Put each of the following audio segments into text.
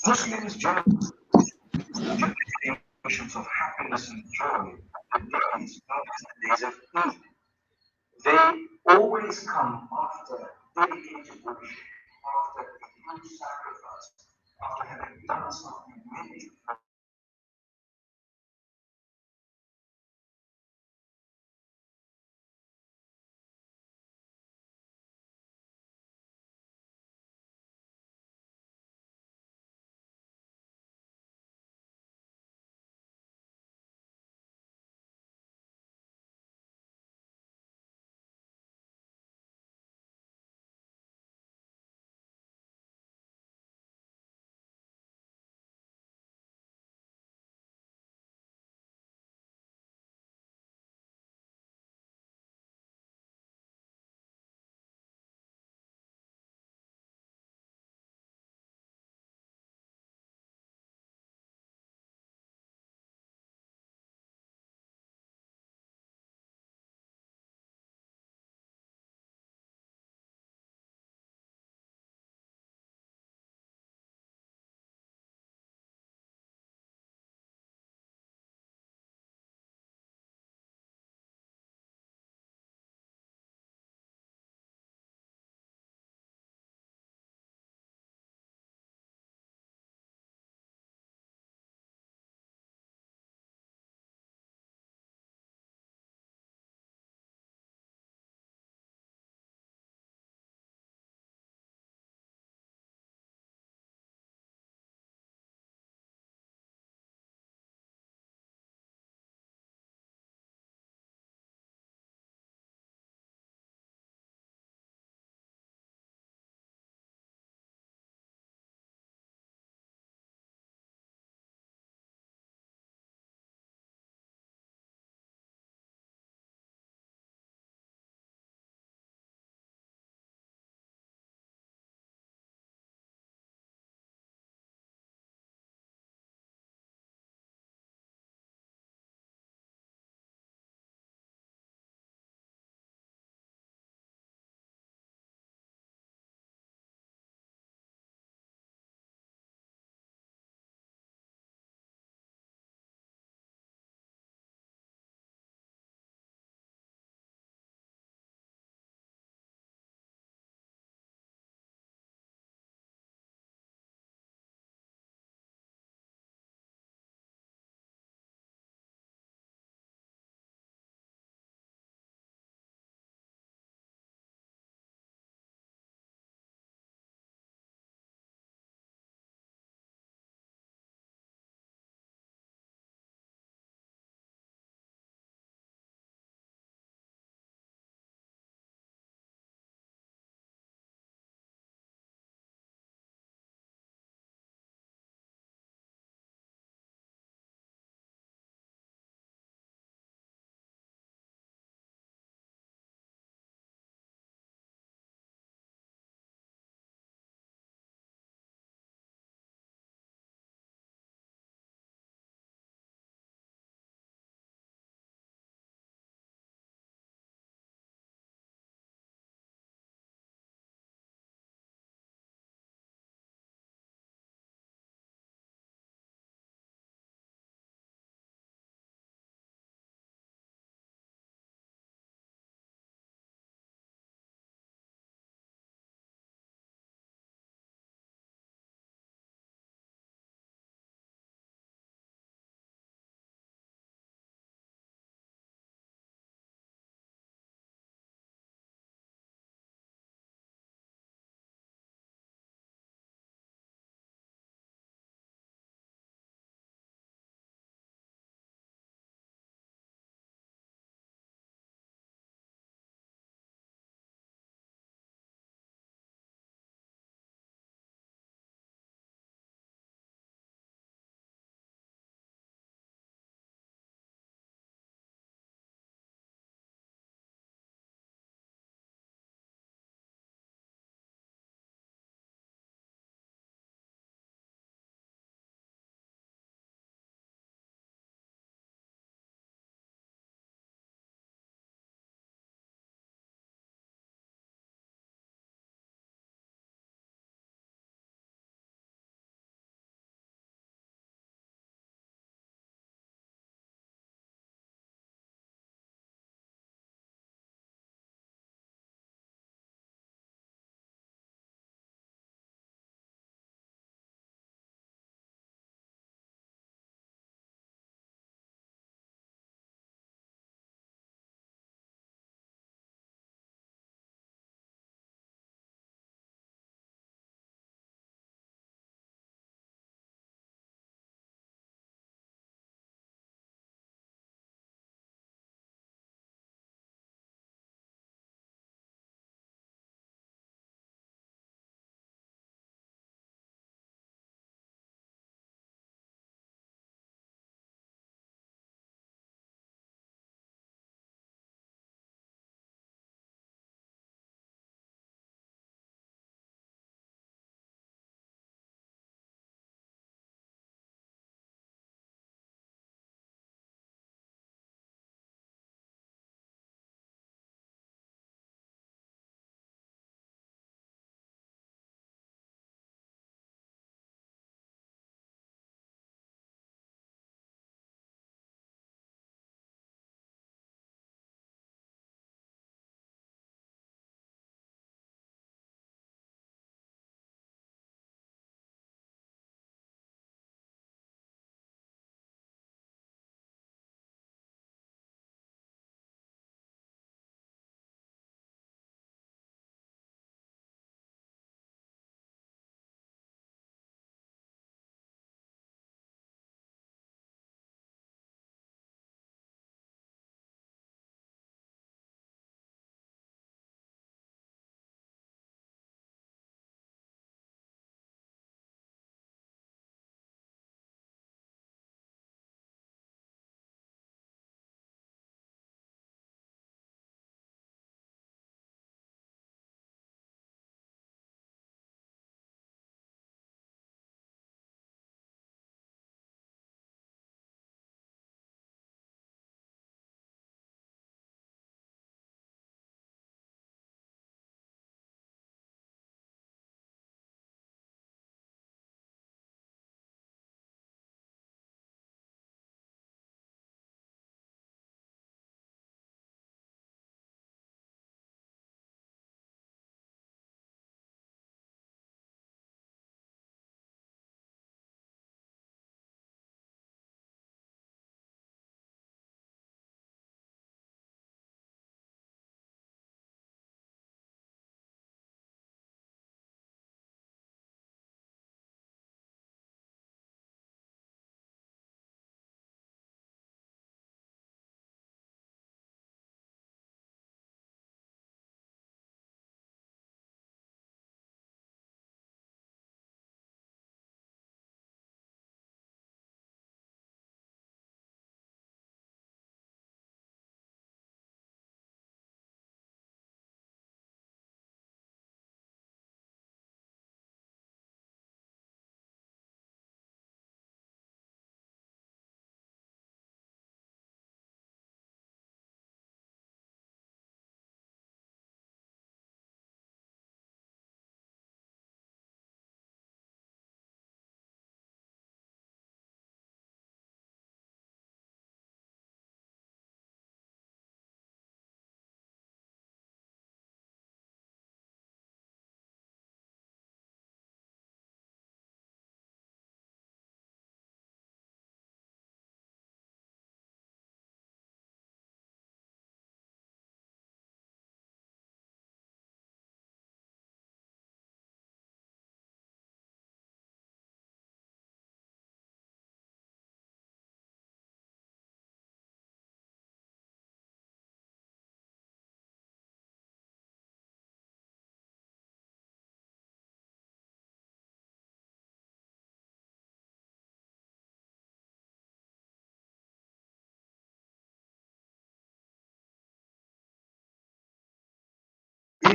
Muslims generally emotions of happiness and joy, the days known as the days of Eid. They always come after dedicated worship, after a huge sacrifice, after having done something major for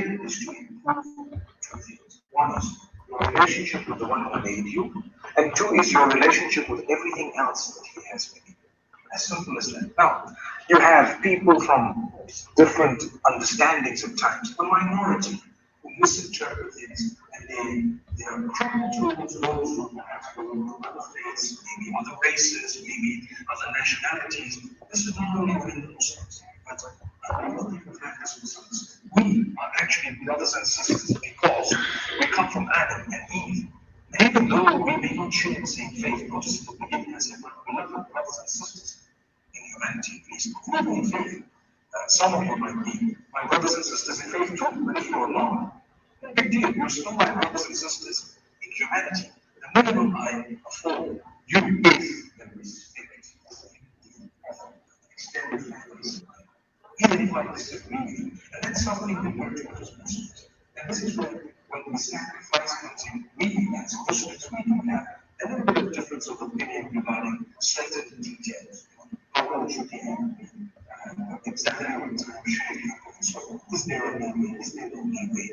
aim is to improve two things. One is your relationship with the one who made you, and two is your relationship with everything else that he has made you. As simple as that. Now, you have people from different understandings at times, a minority who misinterpret things, and they are cruel towards those who perhaps belong to other faiths, maybe other races, maybe other nationalities. This is not only within Muslims, but a lot of people have this misunderstanding. We are actually brothers and sisters because we come from Adam and Eve. And even though we may not share the same faith, God still believe as beloved brothers and sisters in humanity, at least, not in faith. Some of you might be my brothers and sisters in faith too, but if you are not, no big deal. You're still my brothers and sisters in humanity. The minimum I afford you is the respect of extended families, even if I disagree with you. And that's something that we're taught as Muslims. And this is where, when we sacrifice comes in, we as Muslims, we do have a little bit of difference of opinion regarding certain details. How old should he have been? Exactly how many times should he have been? So, is there a way? Is there no way?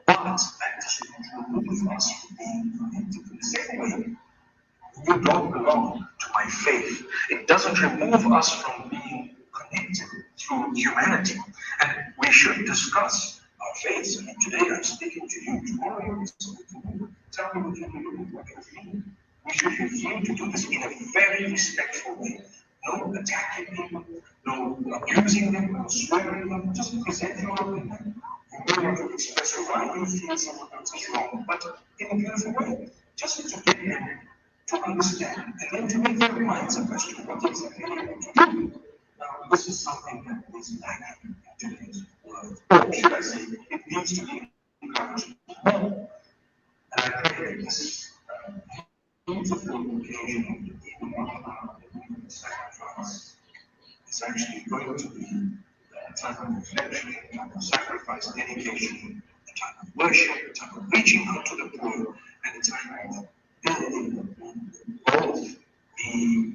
But that doesn't remove us from being connected in the same way. You don't belong to my faith. It doesn't remove us from being connected through humanity. And we should discuss our faiths. I mean, today I'm speaking to you, tomorrow you'll be speaking to me. Tell me what you believe, what you feel. We should refuse to do this in a very respectful way. No attacking people, no abusing them, no swearing them, just present your opinion. You may want to express why you feel someone else is wrong, but in a beautiful way. Just to get them to understand and then to make their minds up as to what exactly they want to do. Now, this is something that is lacking in today's world. Or should I say, it needs to be encouraged more. And I pray that this beautiful occasion, even one sacrifice, is actually going to be a time of reflection, a time of sacrifice, dedication, a time of worship, a time of reaching out to the poor, and a time of building both the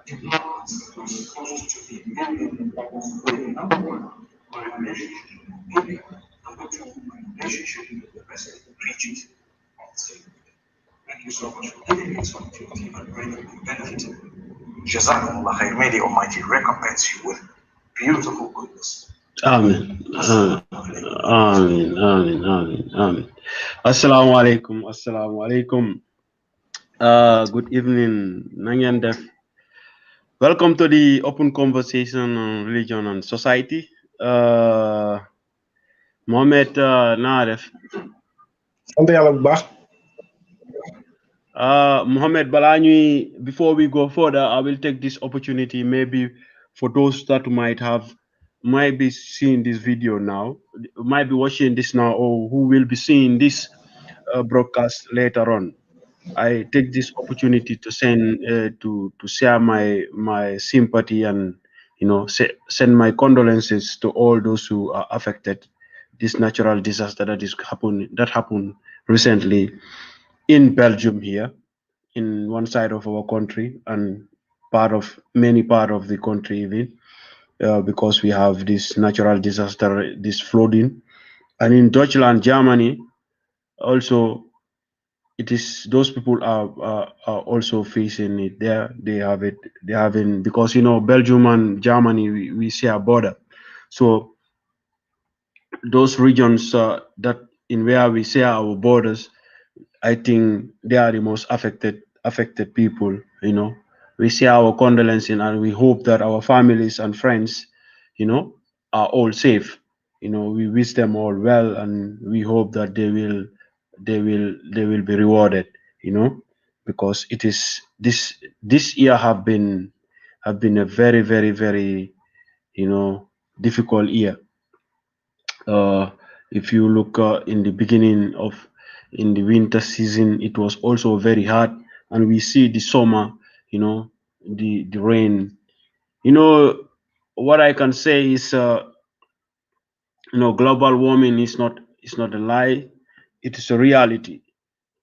departments that were supposed to be building what was good. Number one, my relationship with media. Number two, my relationship with the rest of the preachers of the same. Thank you so much for giving me this opportunity. I'm grateful and benefited. Jazakumullah khair. May the Almighty recompense you with beautiful goodness. Amen. Amen. Amen. Amen. Amen. Assalamu alaikum. Assalamu alaikum. Good evening, Nanyan Def. Welcome to the open conversation on religion and society. Mohamed Naref. Mohamed Balanyui, before we go further, I will take this opportunity maybe for those that might be seeing this video now, might be watching this now, or who will be seeing this broadcast later on. I take this opportunity to send to share my sympathy and send my condolences to all those who are affected this natural disaster that happened recently in Belgium here, in one side of our country and many part of the country even, because we have this natural disaster, this flooding, and in Deutschland, Germany, also it is those people are also facing it. They having, because Belgium and Germany, we share a border, so those regions that in where we share our borders, I think they are the most affected people. We share our condolences and we hope that our families and friends, are all safe. We wish them all well, and we hope that they will be rewarded. Because it is this year have been a very, very, very difficult year. If you look in the beginning of in the winter season, it was also very hard, and we see the summer, the rain. What I can say is, global warming is not a lie; it is a reality.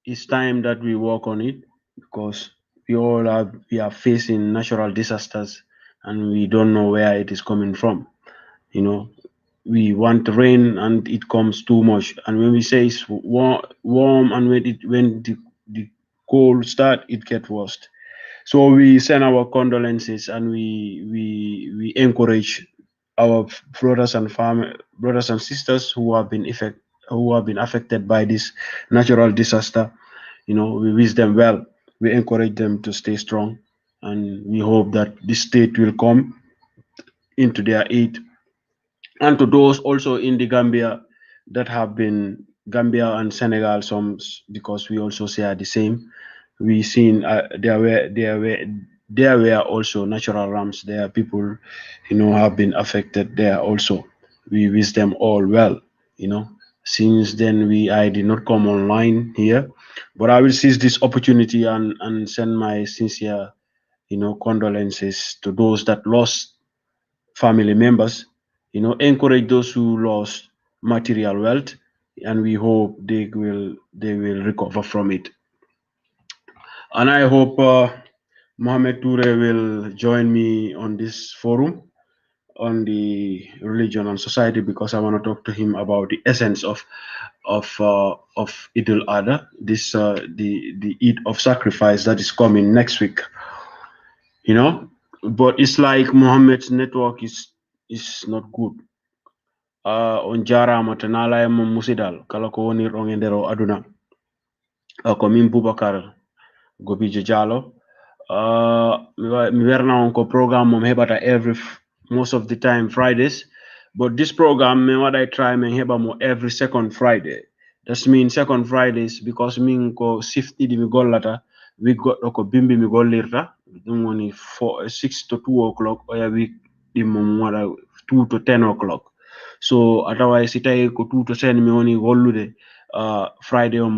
It's time that we work on it, because we are facing natural disasters, and we don't know where it is coming from. You know, we want rain and it comes too much. And when we say it's warm and when the cold start, it gets worse. So we send our condolences and we encourage our brothers and sisters who have been affected by this natural disaster. We wish them well. We encourage them to stay strong, and we hope that this state will come into their aid. And to those also in the Gambia that have been Gambia and Senegal, some because we also share the same. We seen there were also natural rams. There are people, have been affected there also. We wish them all well. Since then I did not come online here, but I will seize this opportunity and send my sincere, condolences to those that lost family members, encourage those who lost material wealth, and we hope they will recover from it. And I hope Mohamed Toure will join me on this forum on the religion and society, because I want to talk to him about the essence of Eid al-Adha, this the Eid of sacrifice that is coming next week. But it's like Mohammed's network is not good. On jarama to nala mo musidal kala ko woni rongendero aduna ko min Boubacar Gobijo Diallo. Mi werna on ko programme mom heɓata most of the time Fridays, but this program what I try min heɓa mo every second Friday. That means second Fridays, because min ko siftidi mi gollata week goɗɗo ko bimbi mi gollirta ɗum woni 6 to 2 o'clock, oya week ɗimmo mo waɗa 2 to 10 o'clock. So otherwise si tawi ko 2 to 10 mi woni gollude Friday on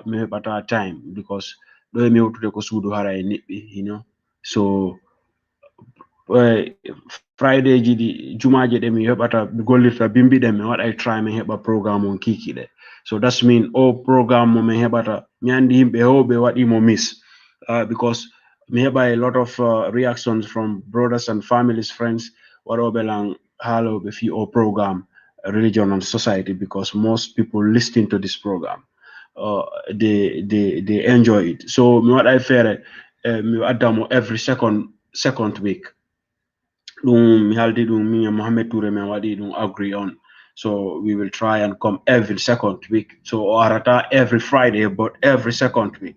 mi heɓata time, because ɗo e mi yewtude ko suudu hara e niɓɓi, so Friday ji ɗi jumaje ɗe mi heɓata mi gollirta bimbi ɗen mi waɗa try mi heɓa programme on kikiɗe. So that's mean programme mo mi heɓata mi andi yimɓe hewɓe waɗimo miss, because mi heɓa a lot of reactions from brothers and families, friends waɗoɓe lan haaloɓe fi programme religion and society, because most people listening to this program they enjoy it. So mi waɗa feere mi waddamo every second week. ɗum mi haldi ɗum min e Mohamed Toure min waɗi ɗum agree on. So we will try and come every second week. So arata every Friday, but every second week.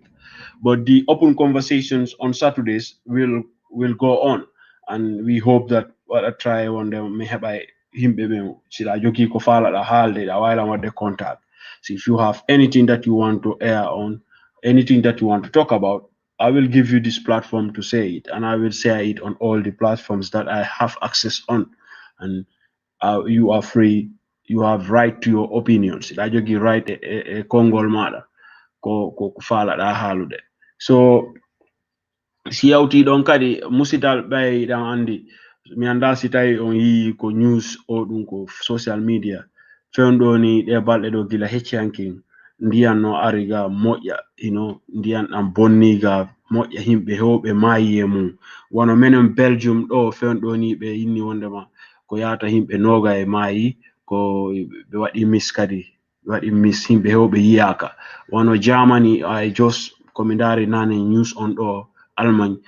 But the open conversations on Saturdays will go on, and we hope that what I try on them may have by him sila jogi ko fala da halde da wala what the contact. So if you have anything that you want to air on, anything that you want to talk about, I will give you this platform to say it, and I will share it on all the platforms that I have access on, and you are free. You have right to your opinions. I jogi right a Congol mada ko fala da halude. So si yawti ɗon kadi musidal ɓay ɗan andi mi anda si tawi on yi ko news o ɗum ko social media fewɗo ni ɗe balɗe ɗo gila heccihankin ndiyan no ari ga moƴƴa ndiyan ɗan bonni ga moƴƴa himɓe hewɓe maayi e mum wono menen Belgium ɗo fewɗo ni ɓe inni wondema ko yata himɓe noga e maayi ko ɓe waɗi miss kadi ɓe waɗi miss himɓe hewɓe yiyaka wono Germany I just komi ndari nane news on ɗo Allemagne,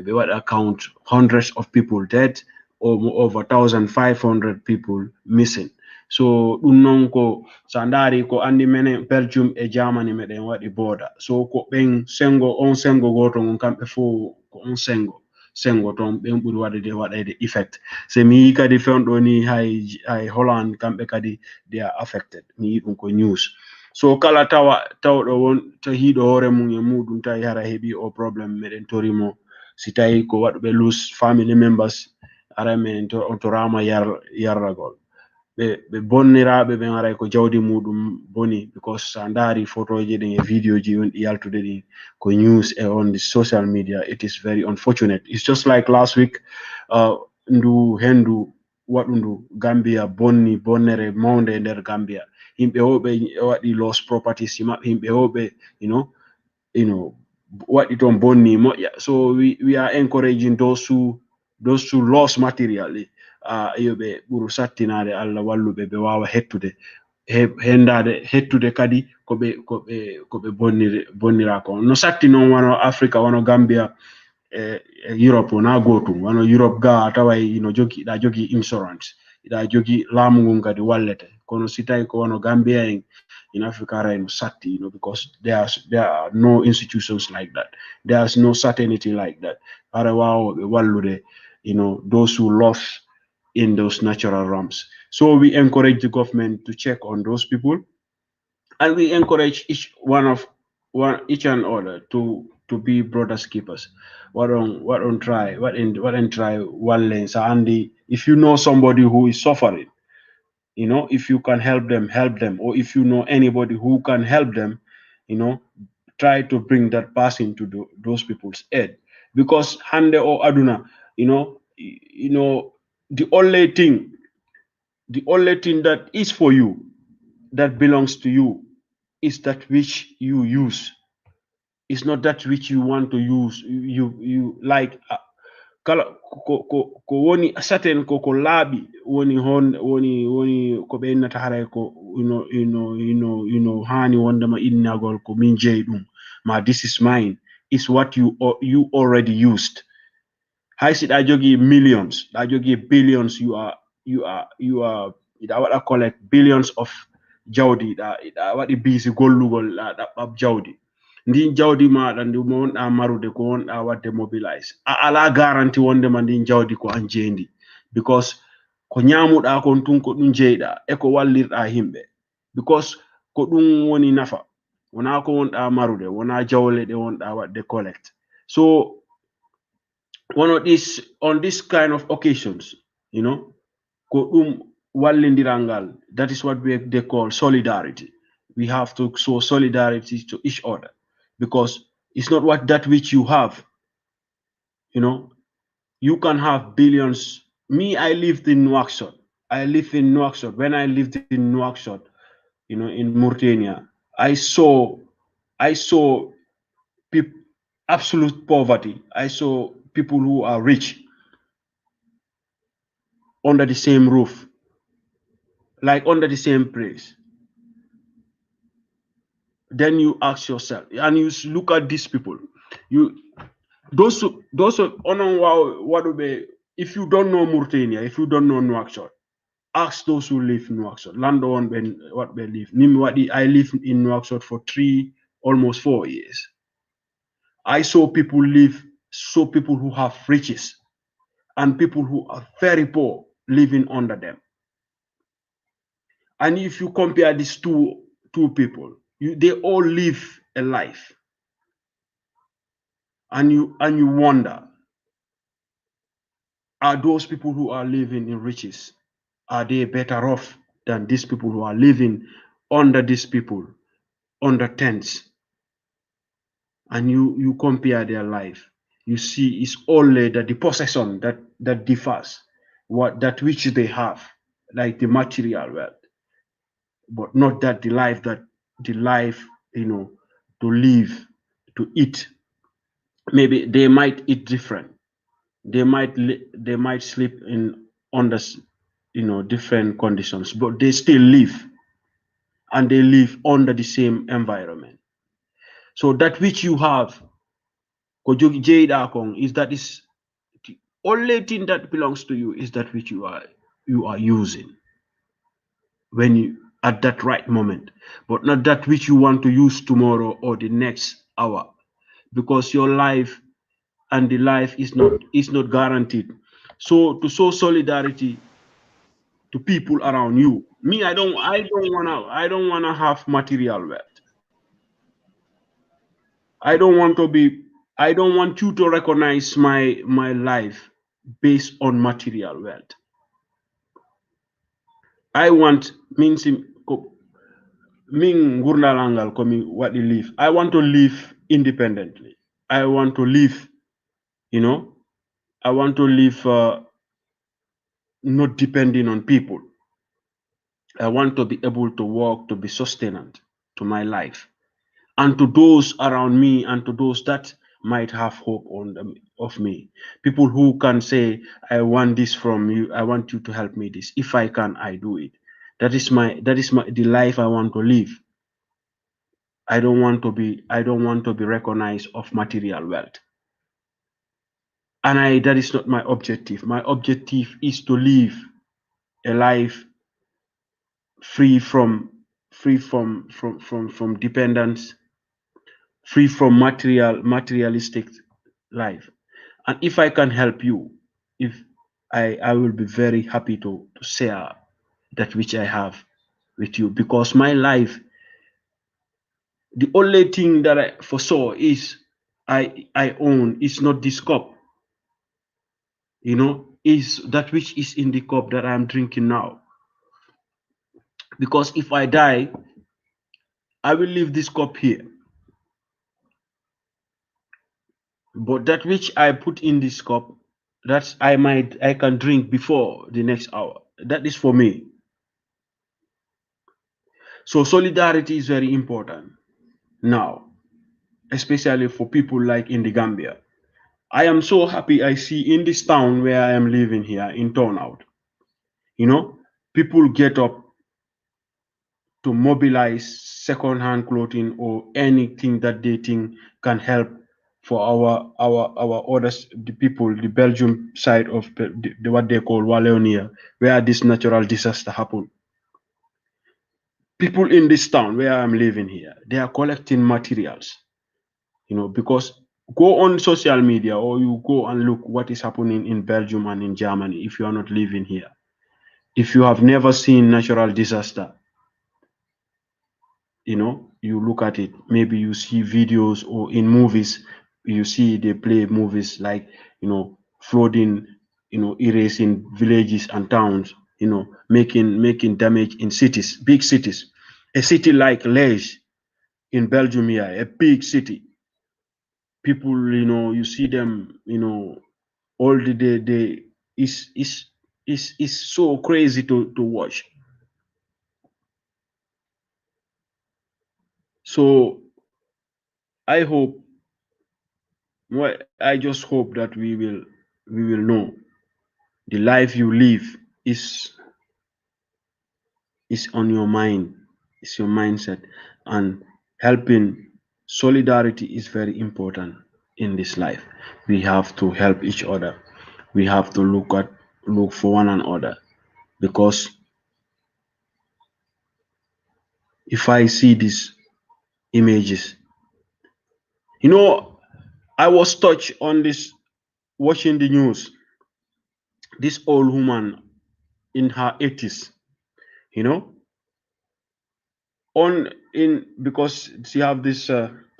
they would account hundreds of people dead, or over 1,500 people missing. So unonko sandari ko andi mene Belgium e Germany meɗen waɗi border. So ko ɓen sengo goto on kamɓe fo ko on sengo ton ɓen ɓuri waɗede effect. Se mi kadi fewɗo ni hay Holland kamɓe kadi they are affected. Mi yi ɗum ko news. So kala tawɗo won tahiɗo hoore mum e muɗum tawi hara heɓi o probléme meɗen torimo si tawi ko waɗɓe lose family members ara men to rama yarragol ɓe bonniraɓe ɓen aray ko jawdi muɗum boni, because sa ndaari photoji ɗin e video ji on ɗi yaltude ɗin ko news e on the social media, it is very unfortunate. It's just like last week ndu hendu waɗundu Gambia bonnere mawnde nder Gambia himɓe hewɓe waɗi lost properties maɓɓe himɓe hewɓe waɗi ton bonni moƴƴa. So we are encouraging those who lost materially yoɓe ɓuru sattinade Allah walluɓe ɓe wawa hettude kadi koɓe bonnira ko no satti noon wano Africa wano Gambia Europe wona gotum wano Europe ga taway ino iɗa jogi insurance iɗa jogi laamu ngun kadi wallete kono si tawi ko wano Gambia in Africa no satti because there are no institutions like that. There's no certainty like that. Ara wawoɓe wallude those who lost in those natural realms. So we encourage the government to check on those people, and we encourage each and other to be brothers keepers. What on try one lens. And if you know somebody who is suffering, if you can help them, or if you know anybody who can help them, try to bring that person to those people's aid. Because hande or aduna, the only thing that is for you, that belongs to you, is that which you use. It's not that which you want to use. You like kala ko woni certain ko laabi woni ko ɓe innata haray ko hani wondema innagol ko min jeeyi ɗum ma this is mine, is what you already used. Hay siɗa jogi millions, ɗa jogi billions, you are iɗa waɗa collect billions of jawdi, iɗa waɗi busy gollugol ɗaɓɓab jawdi. Ndin jawdi maɗa ndi wonɗa marude ko wonɗa wadde mobilize, a ala garanti wondema ndin jawdi ko an jeyndi, because ko ñamuɗa kon tun ko ɗum jeyɗa e ko wallirɗa himɓe, because ko ɗum woni nafa, wona ko wonɗa marude, wona jawle ɗe wonɗa wadde collect. So on this kind of occasions, ko ɗum wallindirangal, that is what they call solidarity. We have to show solidarity to each other, because it's not that which you have. You can have billions. Me, I lived in Nouakchott. When I lived in Nouakchott, in Mauritania, I saw people, absolute poverty. I saw people who are rich under the same roof, like under the same place. Then you ask yourself, and you look at these people. Those if you don't know Mauritania, if you don't know Nouakchott, ask those who live in Nouakchott. Lando on what they live. I live in Nouakchott for almost 4 years. I saw people who have riches and people who are very poor living under them. And if you compare these two people, they all live a life. And you wonder, are those people who are living in riches, are they better off than these people who are living under these people, under tents? And you compare their life, you see it's only that the possession that differs, that which they have, like the material wealth, but not that the life, to live, to eat. Maybe they might eat different. They might sleep under different conditions, but they still live, and they live under the same environment. So that which you have, is the only thing that belongs to you, is that which you are using when you at that right moment, but not that which you want to use tomorrow or the next hour, because your life and the life is not guaranteed. So to show solidarity to people around you, me, I don't wanna have material wealth. I don't want you to recognize my life based on material wealth. I want I want to live independently. I want to live, not depending on people. I want to be able to work, to be sustained to my life, and to those around me, and to those that might have hope on them, of me. People who can say, I want this from you, I want you to help me this. If I can, I do it. That is the life I want to live. I don't want to be recognized of material wealth. And that is not my objective. My objective is to live a life free from dependence, free from materialistic life. And if I can help you, if I will be very happy to share that which I have with you, because my life, the only thing that I foresaw is I own is not this cup, is that which is in the cup that I'm drinking now. Because if I die, I will leave this cup here. But that which I put in this cup, I can drink before the next hour. That is for me. So solidarity is very important now, especially for people like in the Gambia. I am so happy I see in this town where I am living here in Turnout, people get up to mobilize second-hand clothing or anything that they think can help for our others, the people, the Belgium side of what they call Wallonia, where this natural disaster happened. People in this town where I'm living here, they are collecting materials, because go on social media or you go and look what is happening in Belgium and in Germany if you are not living here. If you have never seen natural disaster, you look at it, maybe you see videos or in movies, you see they play movies like, flooding, erasing villages and towns, making damage in cities, big cities. A city like Liège in Belgium here, a big city. People, you see them, all the day, is so crazy to watch. So I hope, well, I just hope that we will know the life you live is on your mind, is your mindset, and helping. Solidarity is very important in this life. We have to help each other. We have to look for one another, because if I see these images, I was touched on this watching the news. This old woman in her 80s, you know, because she have this,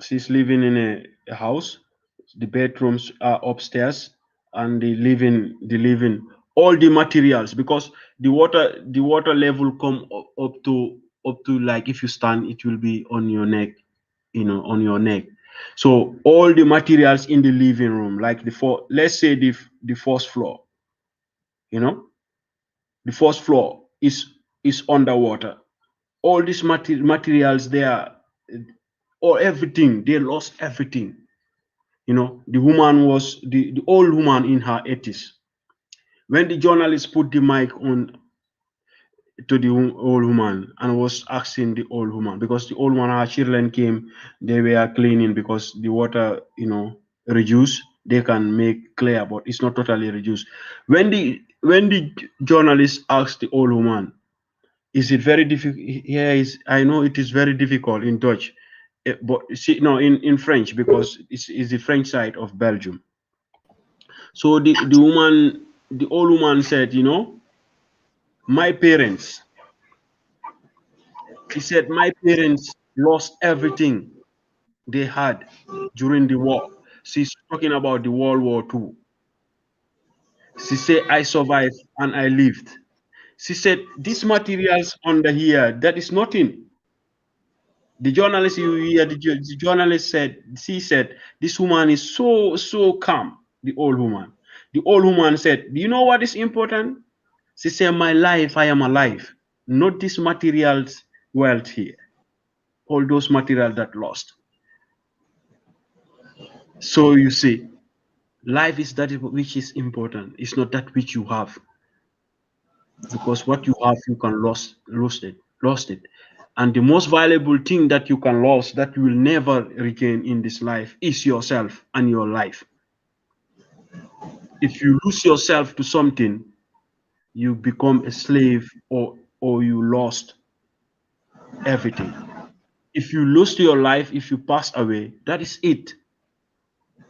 she's living in a house. The bedrooms are upstairs, and the living all the materials, because the water level come up to like, if you stand, it will be on your neck, on your neck. So all the materials in the living room, like let's say the first floor, you know the first floor is underwater. All these materials there, or everything, they lost everything. The woman was the old woman in her 80s. When the journalist put the mic on to the old woman and was asking the old woman, because the old woman, her children came, they were cleaning, because the water, reduced, they can make clear, but it's not totally reduced. When the journalist asked the old woman, is it very difficult? I know it is very difficult in Dutch, but see, no, in French, because it's the French side of Belgium. So the old woman said, my parents, she said, my parents lost everything they had during the war. She's talking about the World War II. She said, I survived and I lived. She said, these materials under here, that is nothing. The journalist, you hear the journalist said, she said, this woman is so calm, the old woman. The old woman said, do you know what is important? She said, my life, I am alive, not this materials wealth here, all those materials that lost. So you see, life is that which is important. It's not that which you have, because what you have you can lost it. And the most valuable thing that you can lose that you will never regain in this life is yourself and your life. If you lose yourself to something, you become a slave, or you lost everything. If you lose your life, if you pass away, that is it.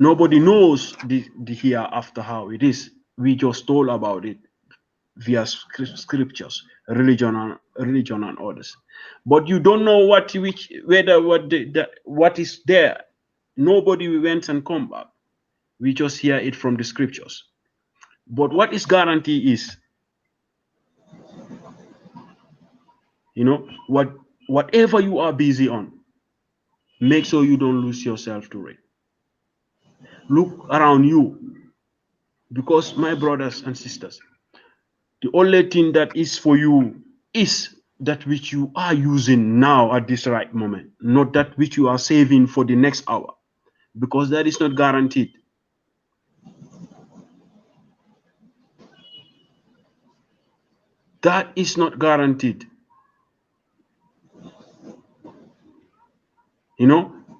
Nobody knows the hereafter how it is. We just told about it via scriptures, religion and others. But you don't know what is there. Nobody went and come back. We just hear it from the scriptures. But what is guarantee is, whatever you are busy on, make sure you don't lose yourself to it. Look around you, because my brothers and sisters, the only thing that is for you is that which you are using now at this right moment, not that which you are saving for the next hour, because that is not guaranteed. That is not guaranteed.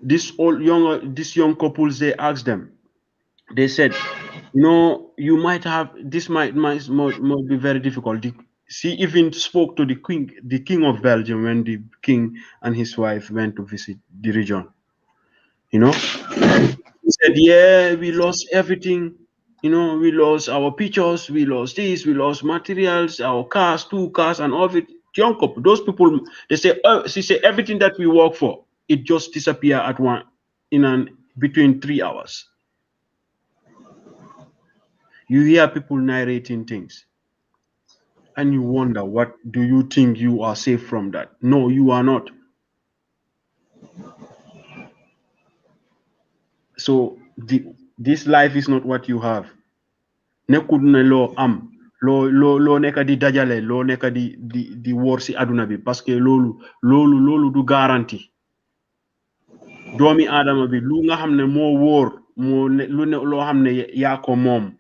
These young couples, they asked them, they said, you might have this might be very difficult. She even spoke to the king of Belgium, when the king and his wife went to visit the region. He said, yeah, we lost everything. We lost our pictures, we lost this, we lost materials, our cars, 2 cars, and all of it. Young couple, those people, they say, she said, everything that we work for, it just disappear at one between 3 hours. You hear people narrating things, and you wonder, what do you think you are safe from that? No, you are not. So this life is not what you have. Nekkul ne loo am loo nekk di dajale, loo nekk di wóor si aduna bi, parce que loolu du garanti. Doomi aadama bi lu nga xam ne moo wóor loo xam ne yaa ko moom,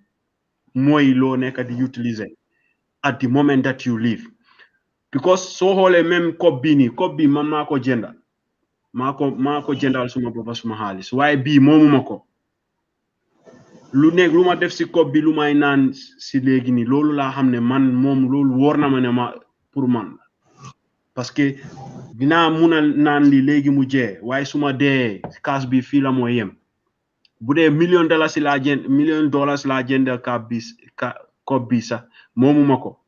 mooy loo nekk di utiliser at the moment that you live. Because soo xoolee même kob bi nii, kob bi man maa ko jënda, maa ko jëndal suma boppa suma xaalis, waaye bii moomuma ko. lu ma def si kob bi lu may naan si léegi nii, loolu laa xam ne man moom loolu wóor na ma ne pour man, parce que dinaa mun a naan li léegi mu jee, waaye suma dee kaas bi fii la moo yem. bu dee $1,000,000 laa jënd $1,000,000 laa jënd kob bi sax moomuma ko.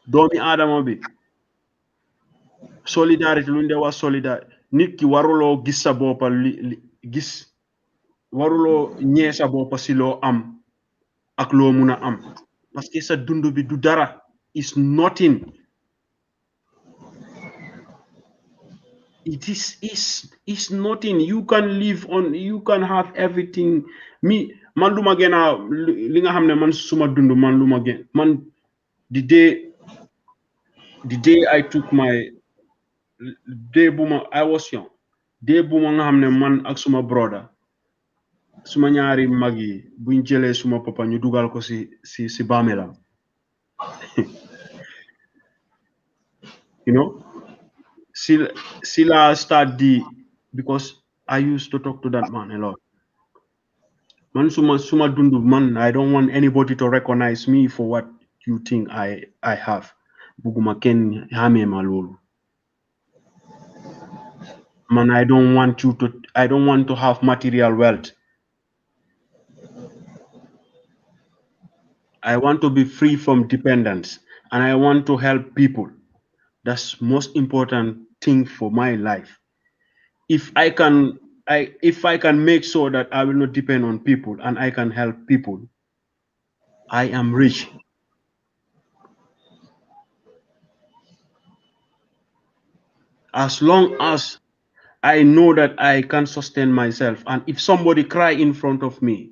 doomi aadama bi, solidarité lu ñu dee wax solidarité, nit ki waruloo gis sa boppa waruloo ñee sa boppa si loo am ak loo mun a am, parce que sa dund bi du dara, is nothing. It is nothing. You can live on, you can have everything. Man lu ma gën a li nga xam ne man suma dund, man lu ma gën, man the day I took my day I was young, day bu ma nga xam ne man ak suma brother, suma ñaari mag yi buñ jëlee suma papa ñu dugal ko si bàmmeelam. Sila start because I used to talk to that man a lot. Man suma dundu, man, I don't want anybody to recognize me for what you think I have. Buguma ken hame malolu. Man, I don't want to have material wealth. I want to be free from dependence, and I want to help people. That's most important thing for my life. If I can make sure that I will not depend on people and I can help people, I am rich. As long as I know that I can sustain myself, and if somebody cry in front of me,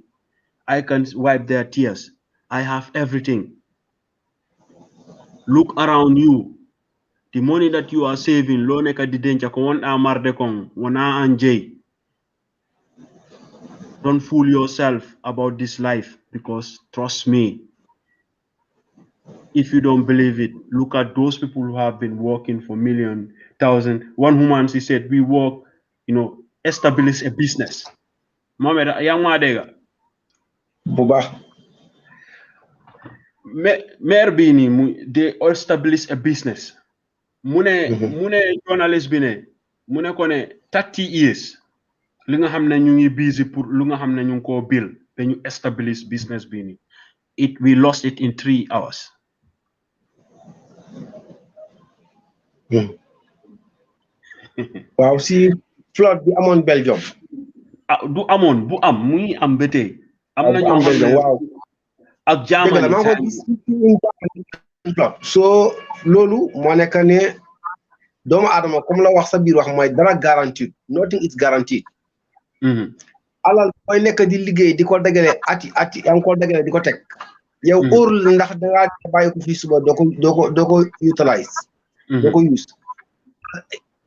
I can wipe their tears. I have everything. Look around you. the money that you are saving, lo neka di dencha ko won amarde kon, wona anjay. Don't fool yourself about this life, because trust me, if you don't believe it, look at those people who have been working for million, thousand. One woman, she said, we work, establish a business. Mohamed, yang madega. Buba. Mayor bini, they establish a business. Mune journalist bine, mune kone 30 years. Li nga xamne ñu ngi busy pour lu nga xamne ñu ko build, ñu establish business bini. We lost it in 3 hours. Waaw si flood bi amoon Belgium. Du amoon bu am muy am ba tey. Am na ñoo xam ne waaw. Ak Germany. So loolu moo nekk ne doomu aadama comme la wax sa biir wax mooy dara guaranteed. Nothing is guaranteed. Alal mooy nekk di liggéey di ko dagale ati yaa ngi ko dagale di ko teg. Yow óorul ndax dangaa bàyyi ko fii suba doo ko utilize. doo ko use.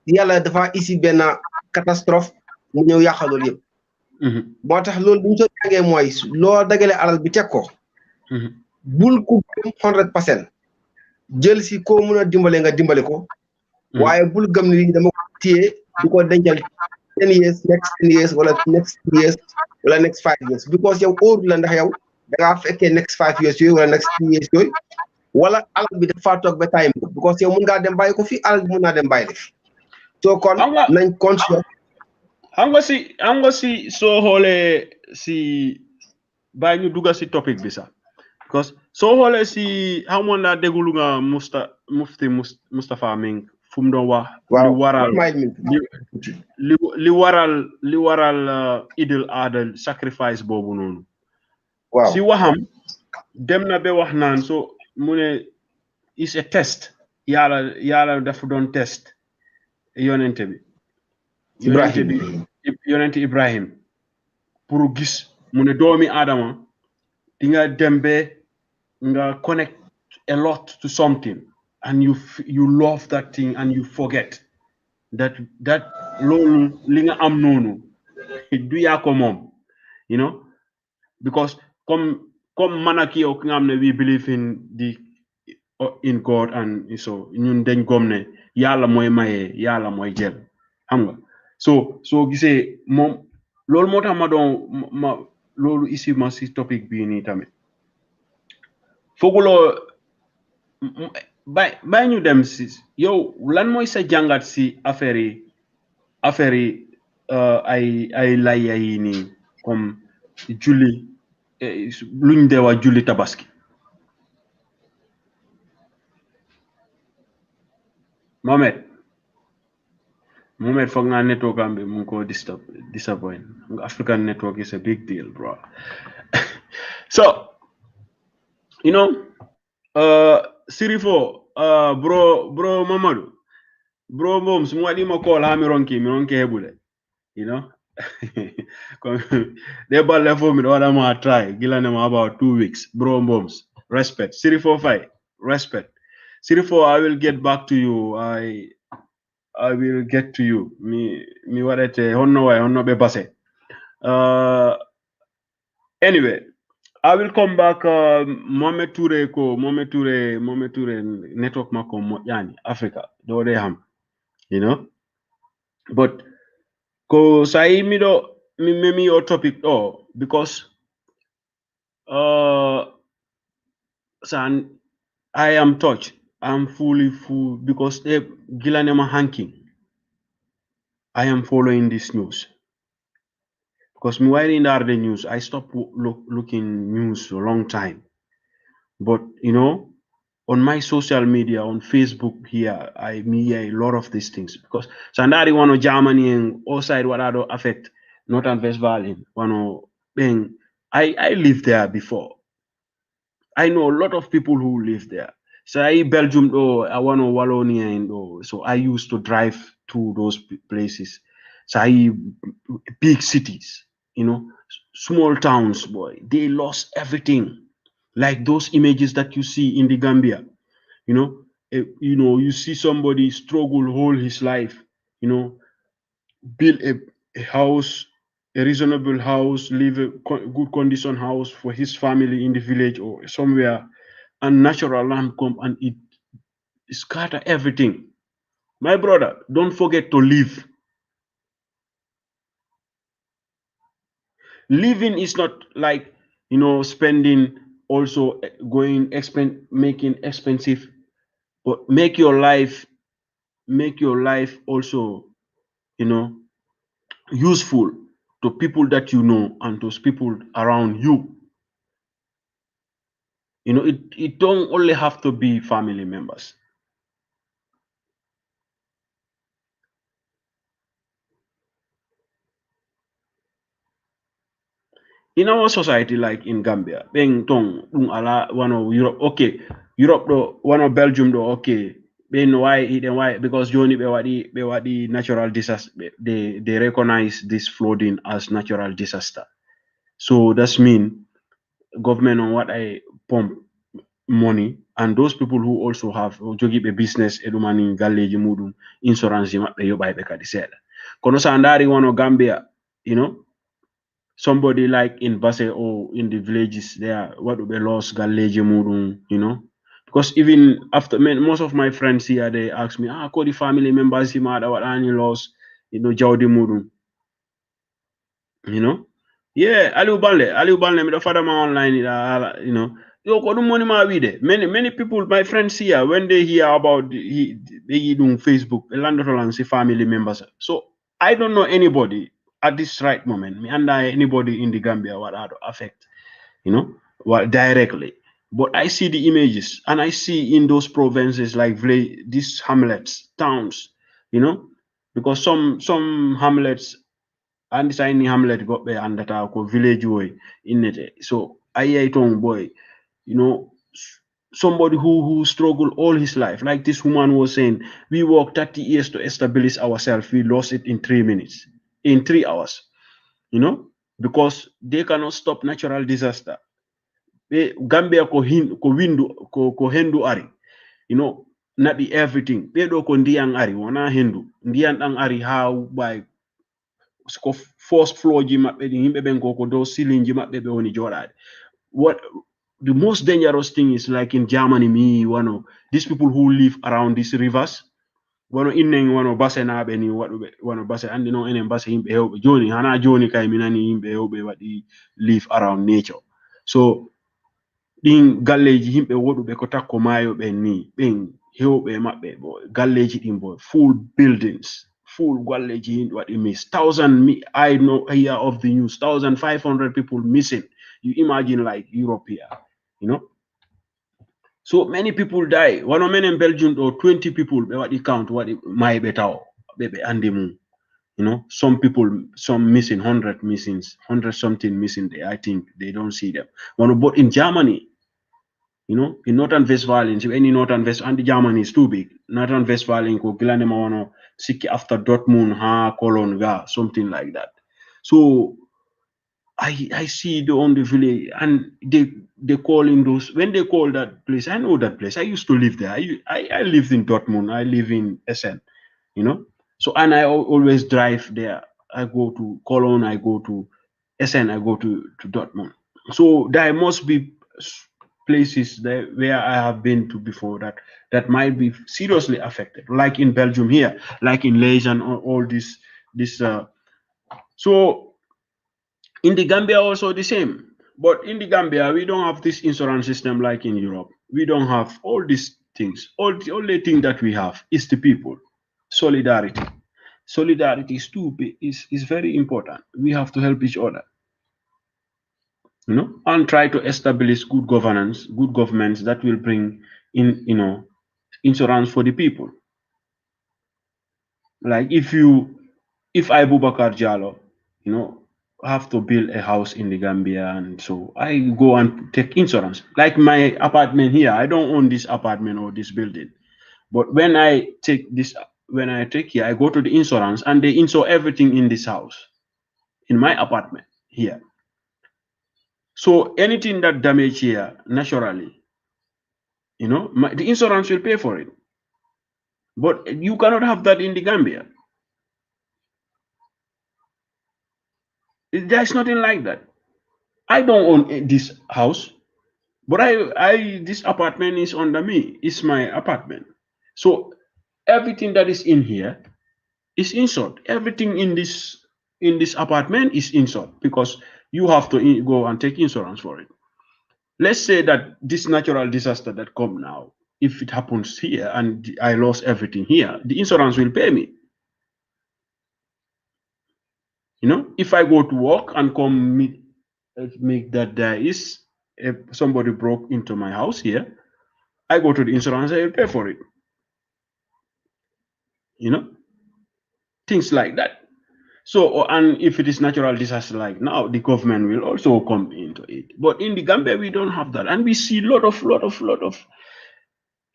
Yàlla dafa isi benn catastrophe mu ñëw yàqal loolu yëpp. moo tax loolu bu ñu soo jàngee mooy loo dagale alal bi teg ko. bul ko 100%. jël si koo mën a dimbale nga dimbale ko. waaye bul gëm ni dama ko téye di ko dencal 10 years next 10 years wala next 2 years wala next 5 years because yow óoru la ndax yow da ngaa fekkee next 5 years yooyu wala next 2 years yooyu wala alal bi dafa toog ba time because yow mën ngaa dem bàyyi ko fii alal bi mën naa dem bàyyi la fi soo kon nañ conscient xam nga si soo xoolee si bàyyi ñu dugga si topic bi sax because soo xoolee si xamoon naa déglu nga mufti Mustapha Ming fu mu doon wax li waral idil aadal sacrifice boobu noonu si waxam dem na ba wax naan so mu ne is a test yàlla dafa doon test yonente bi yonente Ibrahim pour gis mu ne doomi aadama di nga dem ba nga connect a lot to something and you love that thing and you forget that loolu li nga am noonu du yaa ko moom because comme man ak yow ki nga xam ne we believe in God and so ñun dañ gom ne yàlla mooy maye yàlla mooy jël xam nga soo gisee moom loolu moo tax ma loolu ici ma si topic bii nii tamit fooguloo bay ñu dem si yow lan mooy sa jàngat si affaire yi ay laya yi nii comme julli luñ deewa julli tabaski Mohamed foog naa network am bi mu ngi ko disappoint African network is a big deal bro so Sirifo bro Mamadou bro mom su wadi ma call ha mi ronki hebule they balle for me wala ma try gilane ma about 2 weeks bro moms respect Sirifo fay respect Sirifo I will get back to you I will get to you mi warete honno be basse anyway I will come back Mohamed Toure network mako yani Africa do they ham but ko sai mi your topic because san I am touched I'm fully full because they gilanema hanking I am following this news because me while in the news I stopped looking news for a long time but on my social media on Facebook here I hear a lot of these things because sandari wano Germany and outside what other affect Northern Westfalen wano bang I lived there before I know a lot of people who live there so I Belgium I wano Wallonia and so I used to drive to those places so I big cities small towns boy they lost everything like those images that you see in the Gambia you know, you see somebody struggle whole his life, you know, build a house, a reasonable house, live a good condition house for his family in the village or somewhere, and natural land come and it scatter everything. My brother, don't forget to live. Living is not like, you know, spending, also going making expensive, but make your life also, you know, useful to people that you know and to people around you. You know, it don't only have to be family members. In our society, like in Gambia, being tong ala one of Europe, okay, Europe do one of Belgium do okay. Then why because Johnny be what the natural disaster, they recognize this flooding as natural disaster. So that's mean government on what I pump money, and those people who also have jogi be business edumani galleji mudum insurance mabbe yo bay be kadi seda kono sa ndari wono Gambia, you know, somebody like in Basse or in the villages there, what would be lost galleji mudum, you know, because even after most of my friends here, they ask me, ah, the family members he mad what any loss, you know, jawdi mudum, you know. Yeah, Aliu Balne, me the father ma online, you know. Yo, ko dum money ma wide. Many people, my friends here, when they hear about they doing Facebook, land family members. So I don't know anybody at this right moment, me and anybody in the Gambia what are to affect, you know, what directly. But I see the images, and I see in those provinces like these hamlets, towns, you know, because some hamlets and signing hamlet got be and that are village way in it. So I told boy, you know, somebody who struggled all his life, like this woman was saying, we worked 30 years to establish ourselves. We lost it in 3 minutes, in 3 hours, you know, because they cannot stop natural disaster. Gambia ko windu ko hendu ari, you know, nabi everything. They do ko ndiyang ari, wana hendu. Ndiyang ang ari how by ko first floor ji mabbe di himbe ben ko do ceiling ji mabbe be woni jorade. What the most dangerous thing is, like in Germany, me one of these people who live around these rivers, one in one of basse na be ni one of basse and no enen basse himbe hewbe joni hana joni kay minani himbe hewbe wadi live around nature. So din galleji himbe woduɓe ko takko mayo ɓen ni ɓen hewɓe maɓɓe bo galleji ɗin bo full buildings, full galleji what it means 1,000 I know here of the news 1,500 people missing. You imagine like Europe here, you know. So many people die. One of men in Belgium or 20 people what it count what my better baby and the moon. You know, some people, some missing, 100 missing, 100 something missing there. I think they don't see them. But in Germany, you know, in Northern Westfalen, so any Northern Westfalen, and Germany is too big. Northern Westfalen, ko gilane mawano, siki after Dortmund, Cologne, something like that. So I see the on the village, and they call in those, when they call that place, I know that place. I used to live there. I lived in Dortmund. I live in Essen, you know. So and I always drive there. I go to Cologne. I go to Essen. I go to Dortmund. So there must be places there where I have been to before that might be seriously affected, like in Belgium here, like in Liège and all this. So in the Gambia also the same. But in the Gambia, we don't have this insurance system like in Europe. We don't have all these things. The only thing that we have is the people. Solidarity. Solidarity is very important. We have to help each other. You know, and try to establish good governance, good governments that will bring in, you know, insurance for the people. Like if I Boubacar Jallo, you know, have to build a house in the Gambia, and so I go and take insurance. Like my apartment here, I don't own this apartment or this building, but when I take here, I go to the insurance and they insure everything in this house, in my apartment here. So anything that damage here naturally, you know, the insurance will pay for it. But you cannot have that in the Gambia. There's nothing like that. I don't own this house, but this apartment is under me. It's my apartment. So everything that is in here is insured. Everything in this apartment is insured because you have to go and take insurance for it. Let's say that this natural disaster that come now, if it happens here and I lost everything here, the insurance will pay me. You know, if I go to work and come make that there is somebody broke into my house here, I go to the insurance, I will pay for it. You know, things like that. So, and if it is natural disaster like now, the government will also come into it. But in the Gambia, we don't have that, and we see lot of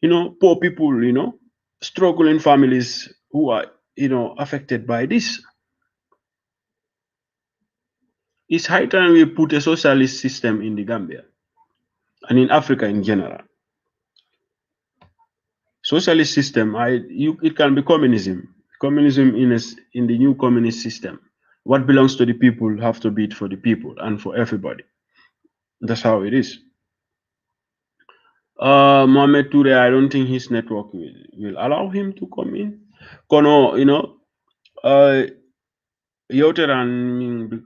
you know, poor people, you know, struggling families who are, you know, affected by this. It's high time we put a socialist system in the Gambia and in Africa in general. Socialist system, it can be communism. Communism in the new communist system. What belongs to the people have to be for the people and for everybody. That's how it is. Mohamed Toure, I don't think his network will allow him to come in. Kono, you know, Yoteran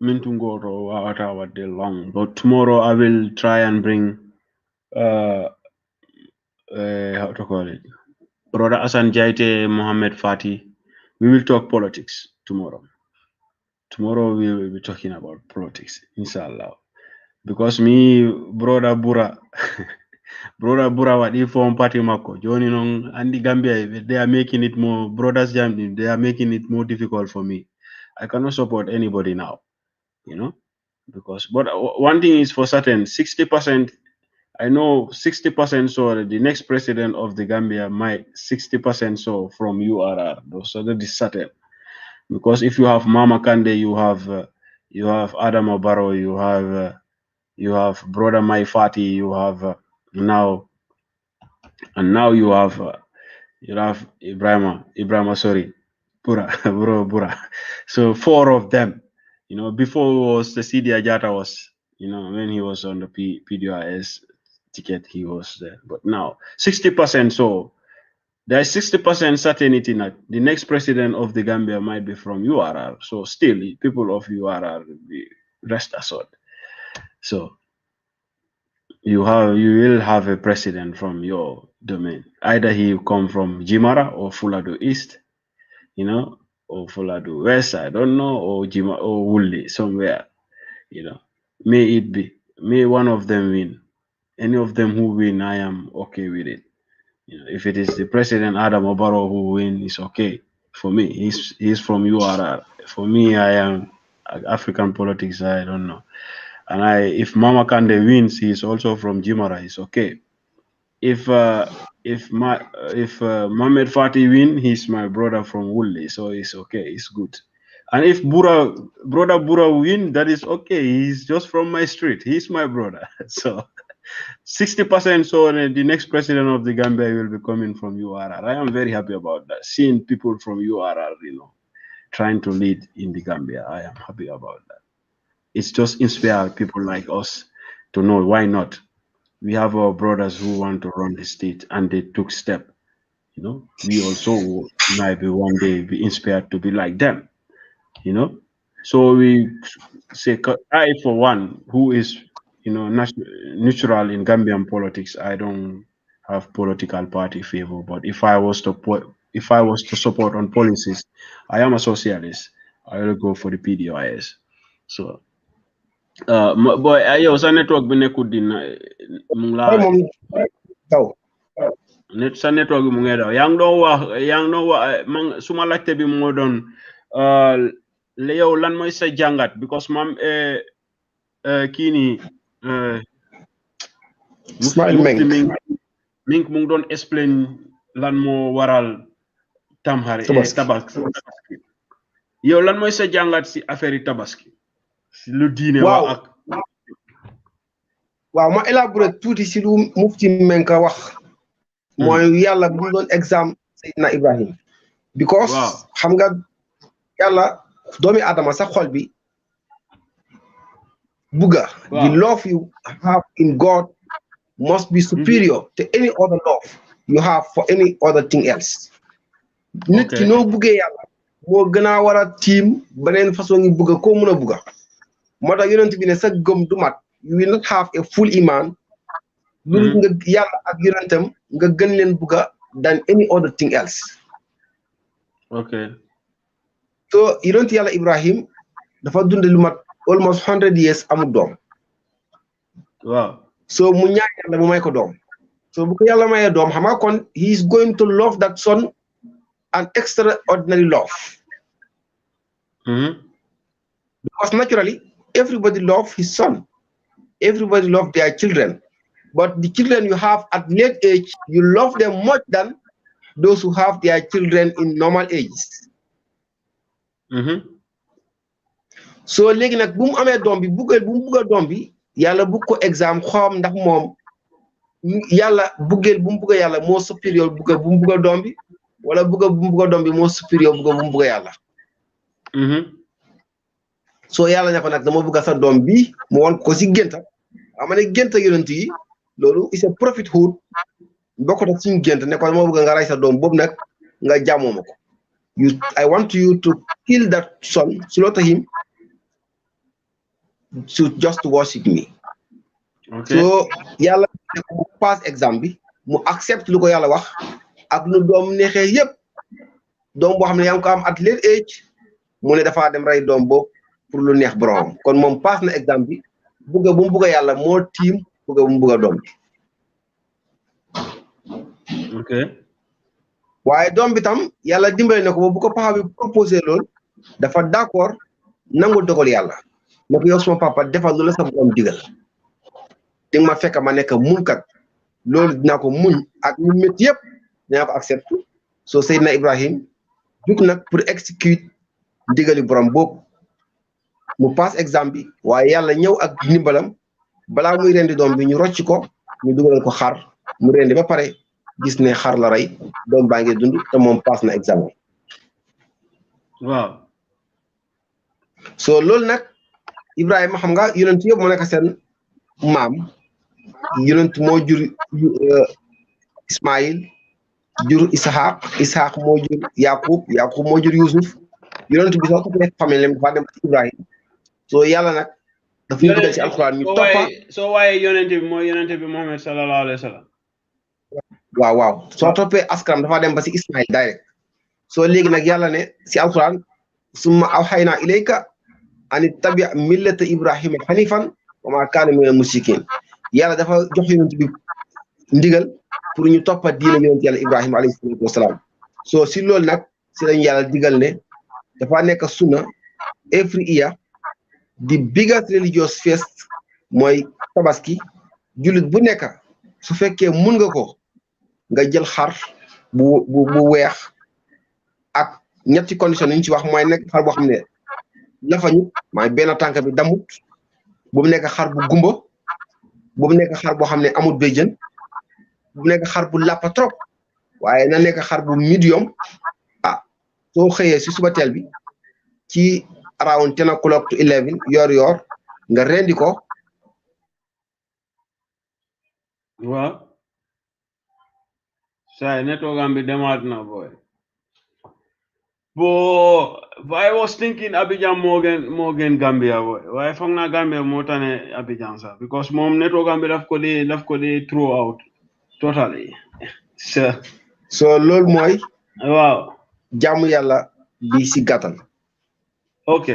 Mintungoro what day long, but tomorrow I will try and bring how to call it, Brother Asan Jaite Mohammed Fati. We will talk politics tomorrow. Tomorrow we will be talking about politics, inshallah. Because me, Brother Bura, Brother Bura, what if from party Mako, joining on and the Gambia, they are making it more, brothers Jam, they are making it more difficult for me. I cannot support anybody now, you know, because, but one thing is for certain, 60%, I know 60% so the next president of the Gambia might 60% so from URR, so that is certain. Because if you have Mama Kande, you have Adam Barrow, you have Brother Mai Fati, you have now you have Ibrahima, sorry, Bura. So 4 of them, you know, before was the Sidi Ajata was, you know, when he was on the PDIS ticket, he was there. But now 60%, so there's 60% certainty that the next president of the Gambia might be from URR. So still, people of URR will be rest assured. So you will have a president from your domain. Either he come from Jimara or Fuladu East, you know, or Fuladu West, I don't know, or Jima or Wuli, somewhere, you know. May one of them win. Any of them who win, I am okay with it. You know, if it is the president Adam Obaro who win, it's okay for me. He's from URR. For me, I am African politics. I don't know. And if Mama Kande wins, he's also from Jimara. It's okay. If Mohamed Fati win, he's my brother from Wuli, so it's okay. It's good. And if brother Bura win, that is okay. He's just from my street. He's my brother. So 60%. So the next president of the Gambia will be coming from URR. I am very happy about that. Seeing people from URR, you know, trying to lead in the Gambia, I am happy about that. It's just inspired people like us to know why not. We have our brothers who want to run the state, and they took step. You know, we also might be one day be inspired to be like them. You know, so we say, I for one, who is, you know, neutral in Gambian politics. I don't have political party favor, but if I was to support on policies, I am a socialist. I will go for the PDIS. So, boy, ayo sa network bi nekkul di net sa network bi mu ngi daw yang do wax man suma laajte bi moo doon le yow lan mooy sa jàngat because mam kii nii Mink mu ngi doon explain lan moo waral tabaski yow lan mooy sa jàngat si affaire yi tabaski si lu diine wax ak waaw ma élaborer tuuti si lu mufti Menka wax mooy yàlla bu mu doon Seydina Ibrahim because xam nga yàlla doomi Adama sa xol bi buga the love you have in God must be superior to any other love you have for any other thing else. Nit ki noo buggee yàlla moo gën a war a tiim beneen façon ngi bugga koo mën a bugga moo tax yonent bi ne sa gëm du mat you will not have a full iman lu nga yàlla ak yonentam nga gën leen bugga than any other thing else. So yonent yàlla Ibrahim dafa dund lu mat almost 100 years amul doom so mu ñaan yàlla mu may ko doom so bu ko yàlla mayee doom xam nga kon he is going to love that son an extraordinary love because naturally everybody love his son, everybody love their children, but the children you have at late age you love them much than those who have their children in normal ages. So léegi nag bu mu amee doom bi bu mu bugga doom bi yàlla bugg ko exam xoom ndax moom yàlla buggeel bu mu bugga yàlla moo supérieur bugga bu mu bugga doom bi wala bugga bu mu bugga doom bi moo supérieur bugga bu mu bugga yàlla. So yàlla ne ko nag dama bugga sa doom bi mu won ko si génta ama ne génta yonent yi loolu is a prophethood bokkut ak suñu gént ne ko dama bugga nga rey sa doom boobu nag nga jàmmoo ma ko I want you to kill that son, slaughter him, to just worship me. So yàlla mu pass exam bi mu accept lu ko yàlla wax ak lu doom neexee yëpp doom boo xam ne yaa ngi ko am at late age mu ne dafa dem rey doom boobu pour lu neex borom kon moom pass na exam bi bugga bu mu bugga yàlla moo tiim bugga bu mu bugga doom bi. waaye doom bi tam yàlla dimbale na ko bu ko papa bi proposé lool dafa d'accord nangu dogal yàlla ne ko yow suma papa defal lu la sa borom digal di nga ma fekk ma nekk muñkat loolu dinaa ko muñ ak ñu métti yëpp dinaa ko accepté so Seydina Ibrahim jug nag pour exécute ndigali borom boobu mu pass exam bi waaye yàlla ñëw ak ndimbalam balaa muy rendi doom bi ñu rocc ko ñu dugalal ko xar mu rendi ba pare gis ne xar la rey doom baa ngi dund te moom pass na examen. So loolu nag Ibrahima xam nga yonent yëpp moo nekk seen maam yonent moo jur Ismaïl jur Ishaq moo jur Yaqub moo jur Yusuf yonent bi soo toppee famille lam dafa dem ci Ibrahima so yàlla nag dafa ñu dugal ci alxuraan ñu toppa soo waaye yonent bi mooy yonent bi Muhammad sallallahu alayhi wa sallam waaw soo toppee askan dafa dem ba si Ismaïl direct soo léegi nag yàlla ne si alxuraan summa awhaynaa ilayka an ittabi' millata Ibrahima hanifan wa maa kaana minal mushrikiin yàlla dafa jox yonent bi ndigal pour ñu toppa diina yonent yàlla Ibrahima alayhi salaatu wasalaam so si loolu nag si lañu yàlla digal ne dafa nekk sunna every year the biggest religious fest mooy tabaski jullit bu nekk su fekkee mun nga ko nga jël xar bu weex ak ñetti condition yi ñu ci wax mooy nekk xar boo xam ne lafañu maay benn tànk bi damut bu mu nekk xar bu gumba bu mu nekk xar boo xam ne amul béjjën bu mu nekk xar bu làppa trop waaye na nekk xar bu medium soo xëyee si suba teel bi ci around 10 o'clock to 11 yoor nga rendi ko waaw say network bi demaat na boy I was thinking Abidjan moo gën Gambia boy waaye foog naa Gambia moo tane Abidjan sax because moom network bi daf ko dee throw out totally so loolu mooy waaw jaamu yàlla bi si gàttal ok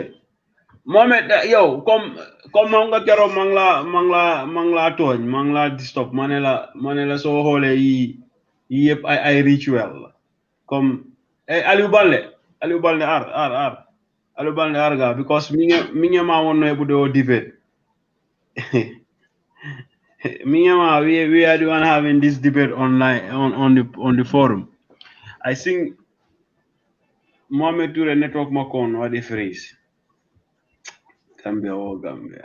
Mohamed yow comme xam nga keroog maa ngi laa tooñ maa ngi laa disturb ma ne la soo xoolee yi yëpp ay rituel comme Aliou Balde ar ga because mi nge ma won no bu do debate mi nge ma we are the one having this debate online on the forum. I think Mohamed Touré network makon wadi phrase Gambia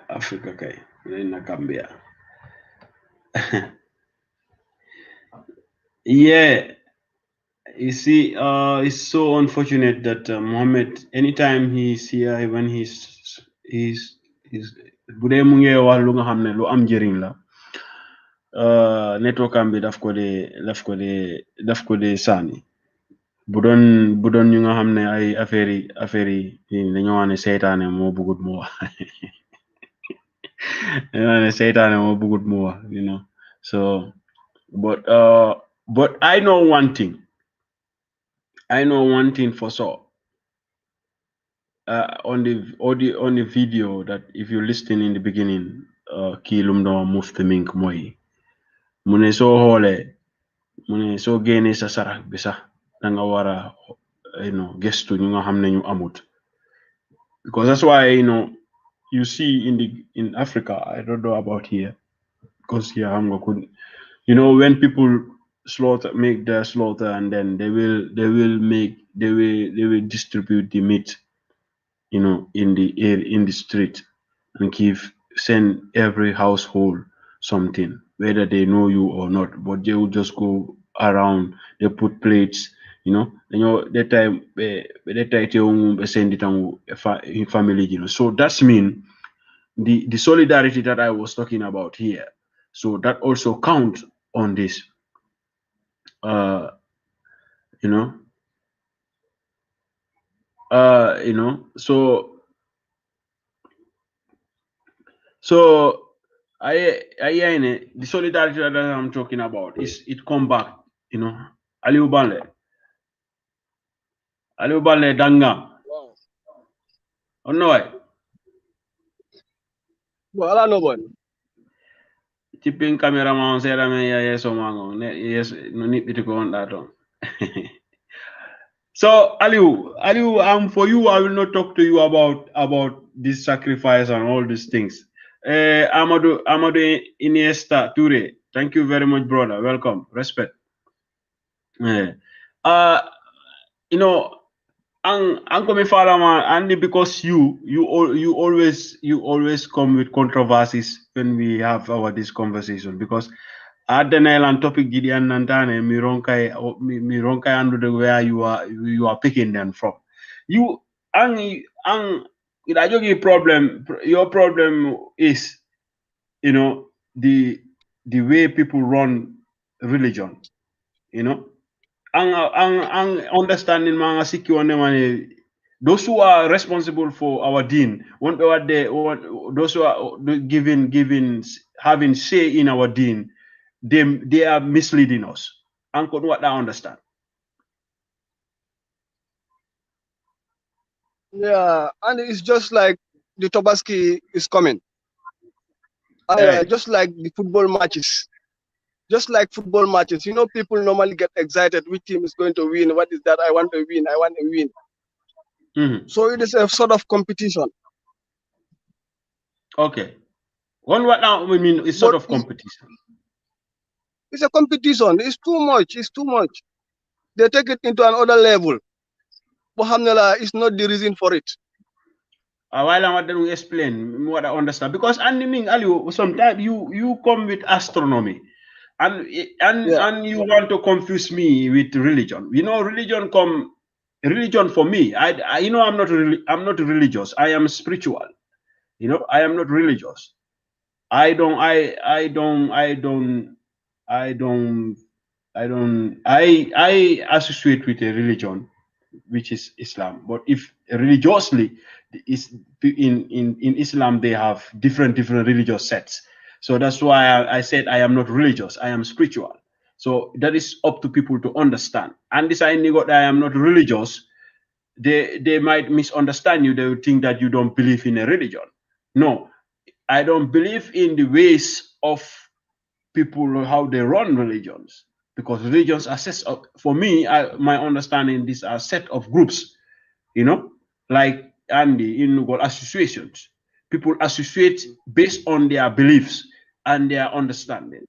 Africa kay na Gambia yeah You see, it's so unfortunate that Mohammed, anytime he's here, when he's bu dee mu ngi wax lu nga xam ne lu am njëriñ la, network am bi daf ko dee sànni. Bu doon ñu nga xam ne ay affaire yi dañoo wax ne seytaane moo bëggut mu wax. dañoo wax ne seytaane moo bëggut mu wax, you know. So, but I know one thing. I know one thing for sure. On the video, that if you listen in the beginning, kilum no mufti mink moy mune so hole mune so gene sa sarax bi sax da nga wara gestu ñu nga xamne ñu amut, because that's why you see in Africa, I don't know about here, because here I'm going, when people make their slaughter, and then they will distribute the meat, in the street, and send every household something, whether they know you or not, but they will just go around, they put plates, that time they send it on family, so that's mean the solidarity that I was talking about here. So that also counts on this, so the solidarity that I'm talking about it come back, Aliou Balde danga. Wow. Oh no way. Well, I know one. Tipping cameraman sera me yes o mango yes no need to go on that one. So Aliou, for you, I will not talk to you about this sacrifice and all these things. Amadou Iniesta Toure, thank you very much, brother. Welcome, respect. Uncle Mifalama, and because you always come with controversies when we have this conversation, because at the Nailand topic Gideon Nantane Mironkai under where you are picking them from. Your problem is the way people run religion, ang understanding mga sikyo those who are responsible for our deen, those who are having say in our deen, they are misleading us. Uncle, what I understand. Yeah, and it's just like the Tobaski is coming. Just like the football matches. Just like football matches, people normally get excited which team is going to win. What is that? I want to win. I want to win. Mm-hmm. So it is a sort of competition. Okay. What now? I mean, it's sort of competition. It's a competition. It's too much. It's too much. They take it into another level. Alhamdulillah is not the reason for it. While I'm going to explain what I understand, because sometimes you come with astronomy, and you want to confuse me with religion. Religion for me. I'm not religious. I am spiritual. I am not religious. I associate with a religion, which is Islam. But if religiously, in Islam they have different religious sets. So that's why I said I am not religious. I am spiritual. So that is up to people to understand. And deciding that I am not religious, they might misunderstand you. They will think that you don't believe in a religion. No, I don't believe in the ways of people, how they run religions, because religions are set up. For me, my understanding, these are set of groups, like Andy in associations. People associate based on their beliefs and their understanding.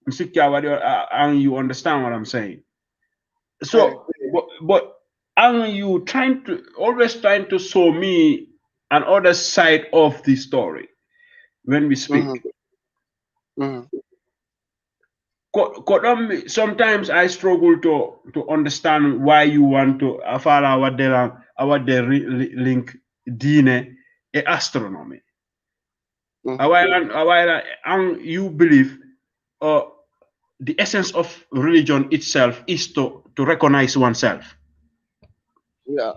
And you understand what I'm saying? So, but are you always trying to show me another side of the story when we speak? sometimes I struggle to understand why you want to afala what they link dine e astronomy. And you believe the essence of religion itself is to recognize oneself. Yeah.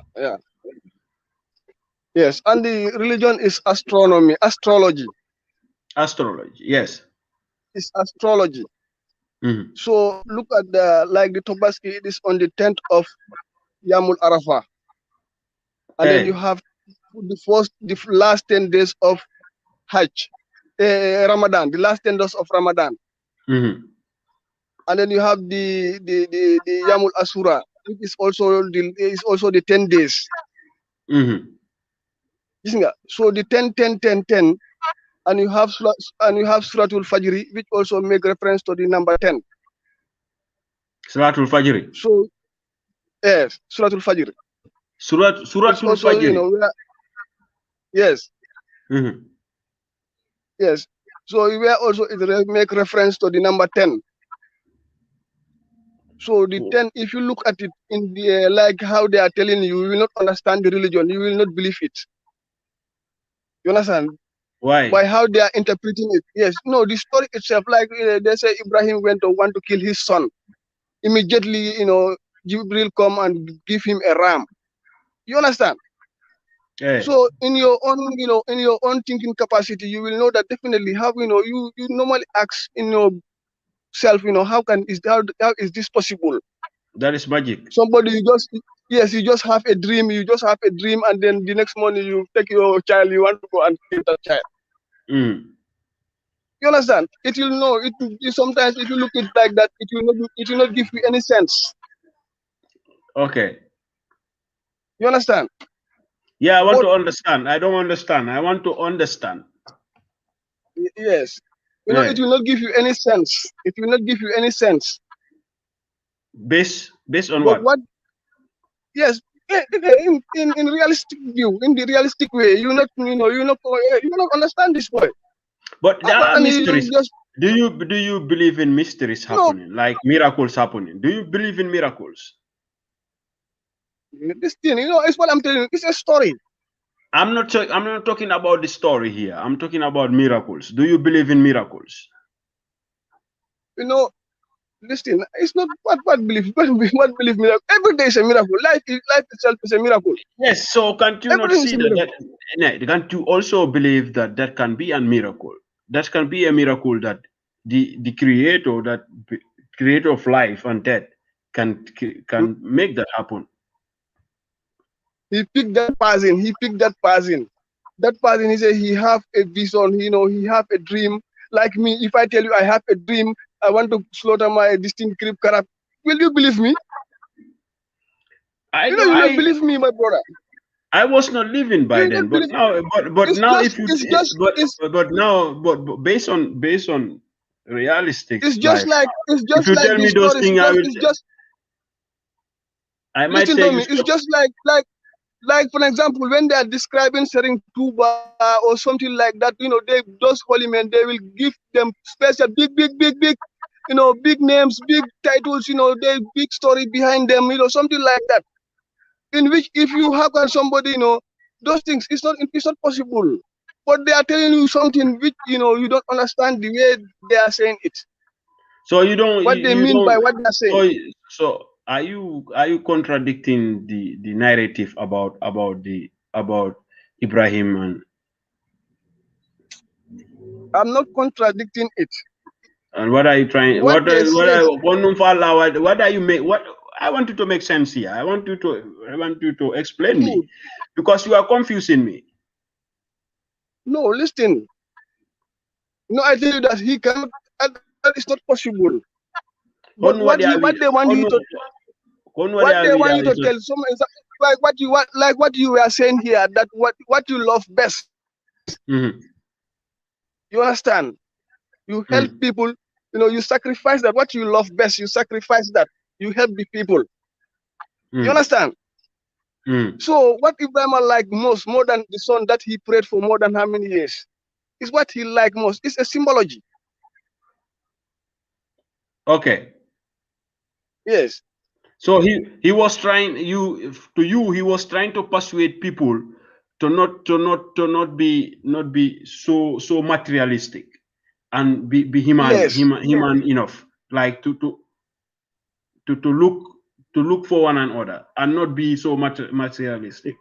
Yes, and the religion is astrology. Astrology, yes. It's astrology. Mm-hmm. So look at the Tobaski. It is on the 10th of Yamul Arafah, and then you have the last 10 days of Hajj, Ramadan, the last 10 days of Ramadan, mm-hmm. and then you have the Yamul Asura, which is also the 10 days. Mm-hmm. So the 10, 10, 10, 10, and you have Suratul Fajr, which also make reference to the number 10. Suratul Fajr. So yes, Suratul Fajr. Suratul Fajr. Yes. Mm-hmm. Yes. So where also it make reference to the number 10. So the 10, if you look at it in the like how they are telling you, you will not understand the religion. You will not believe it. You understand? Why? By how they are interpreting it. Yes. No, the story itself, like they say Ibrahim want to kill his son. Immediately, Jibril come and give him a ram. You understand? Yeah. So in your own thinking capacity, you will know that definitely how you normally ask in yourself, how is this possible? That is magic. Somebody you just have a dream, and then the next morning you take your child, you want to go and kill that child. Mm. You understand? It will know. Sometimes if you look at it like that, it will not give you any sense. Okay. You understand? Yeah, I want to understand. I don't understand. I want to understand. Yes. It will not give you any sense. It will not give you any sense. Based on what? Yes. In realistic view, in the realistic way, you not understand this way. But there are mysteries. Do you believe in mysteries happening, like miracles happening? Do you believe in miracles? This thing, it's what I'm telling you. It's a story. I'm not talking about the story here. I'm talking about miracles. Do you believe in miracles? This thing, it's not what belief. What belief miracle? Every day is a miracle. Life itself is a miracle. Yes. So can't you not see that? Can't you also believe that can be a miracle? That can be a miracle that the creator of life and death can make that happen. He picked that person. That person, he said he have a vision. He have a dream. Like me, if I tell you I have a dream, I want to slaughter my distinct crib carab. Will you believe me? You don't believe me, my brother. I was not living by then, but now, based on realistic, it's just life, if you tell me those things, I might listen say to me. It's just like for example, when they are describing Sering Tuba or something like that, those holy men, they will give them special big, big names, big titles, they big story behind them, something like that. In which if you have somebody, those things, it's not possible. But they are telling you something which you don't understand the way they are saying it. So you don't what they mean by what they are saying. So are you contradicting the narrative about Ibrahim? And I'm not contradicting it. And what are you trying? What are you make? What I want you to make sense here. I want you to explain me, because you are confusing me. No, listen. I tell you that he cannot. That is not possible. But what they want you to tell, like what you were saying here, that what you love best. Mm-hmm. You understand? You help people. You sacrifice that. What you love best, you sacrifice that. You help the people. You understand? So what Ibrahim liked most, more than the son that he prayed for more than how many years, is what he liked most. It's a symbology. Okay. Yes. So he was trying he was trying to persuade people to not be so materialistic and be Yes. human enough, like to look for one another and not be so materialistic.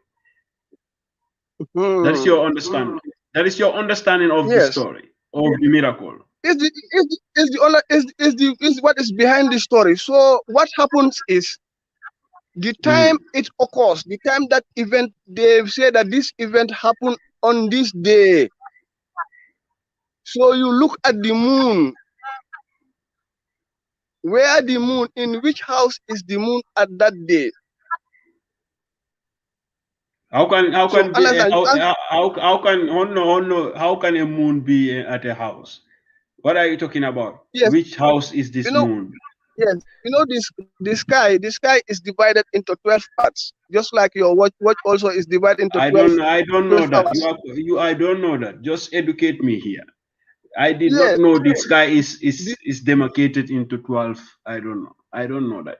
That is your understanding. That is your understanding of the Yes. story of the miracle. Is what is behind the story. So what happens is the time it occurs, the time that event, they say that this event happened on this day. So you look at the moon. Where the moon, in which house is the moon at that day? How can Understand? how can a moon be at a house? What are you talking about? Yes, Which house is you this know, moon? yes, this the sky is divided into 12 parts, just like your watch also is divided into I 12, don't know 12 that. hours. I don't know that. Just educate me here. I did not Yes, know the sky the, is demarcated into 12. I don't know. I don't know that.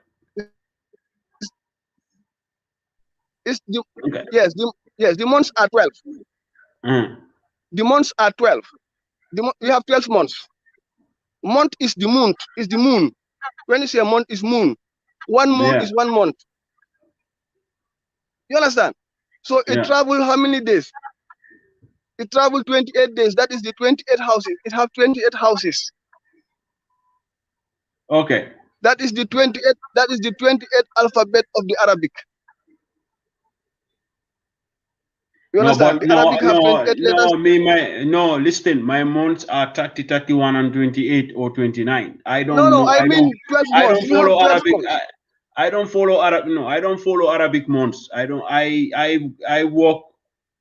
is the Okay. yes, the months are 12. Mm. The months are 12. You have 12 months. Month is the moon. When you say month is moon, one moon Yeah. is 1 month. You understand? So it Yeah. travel how many days? It traveled 28 days. That is the 28 houses. It have 28 houses. Okay. That is the 28. That is the 28 alphabet of the Arabic. You No, understand? but The Arabic have 28 letters. Listen, my months are 30, 31, and 28 or 29. I No, don't no. know. I mean 12 I months. don't You have follow 12 Arabic. months. I don't follow Arab. No, I don't follow Arabic months. I don't. I work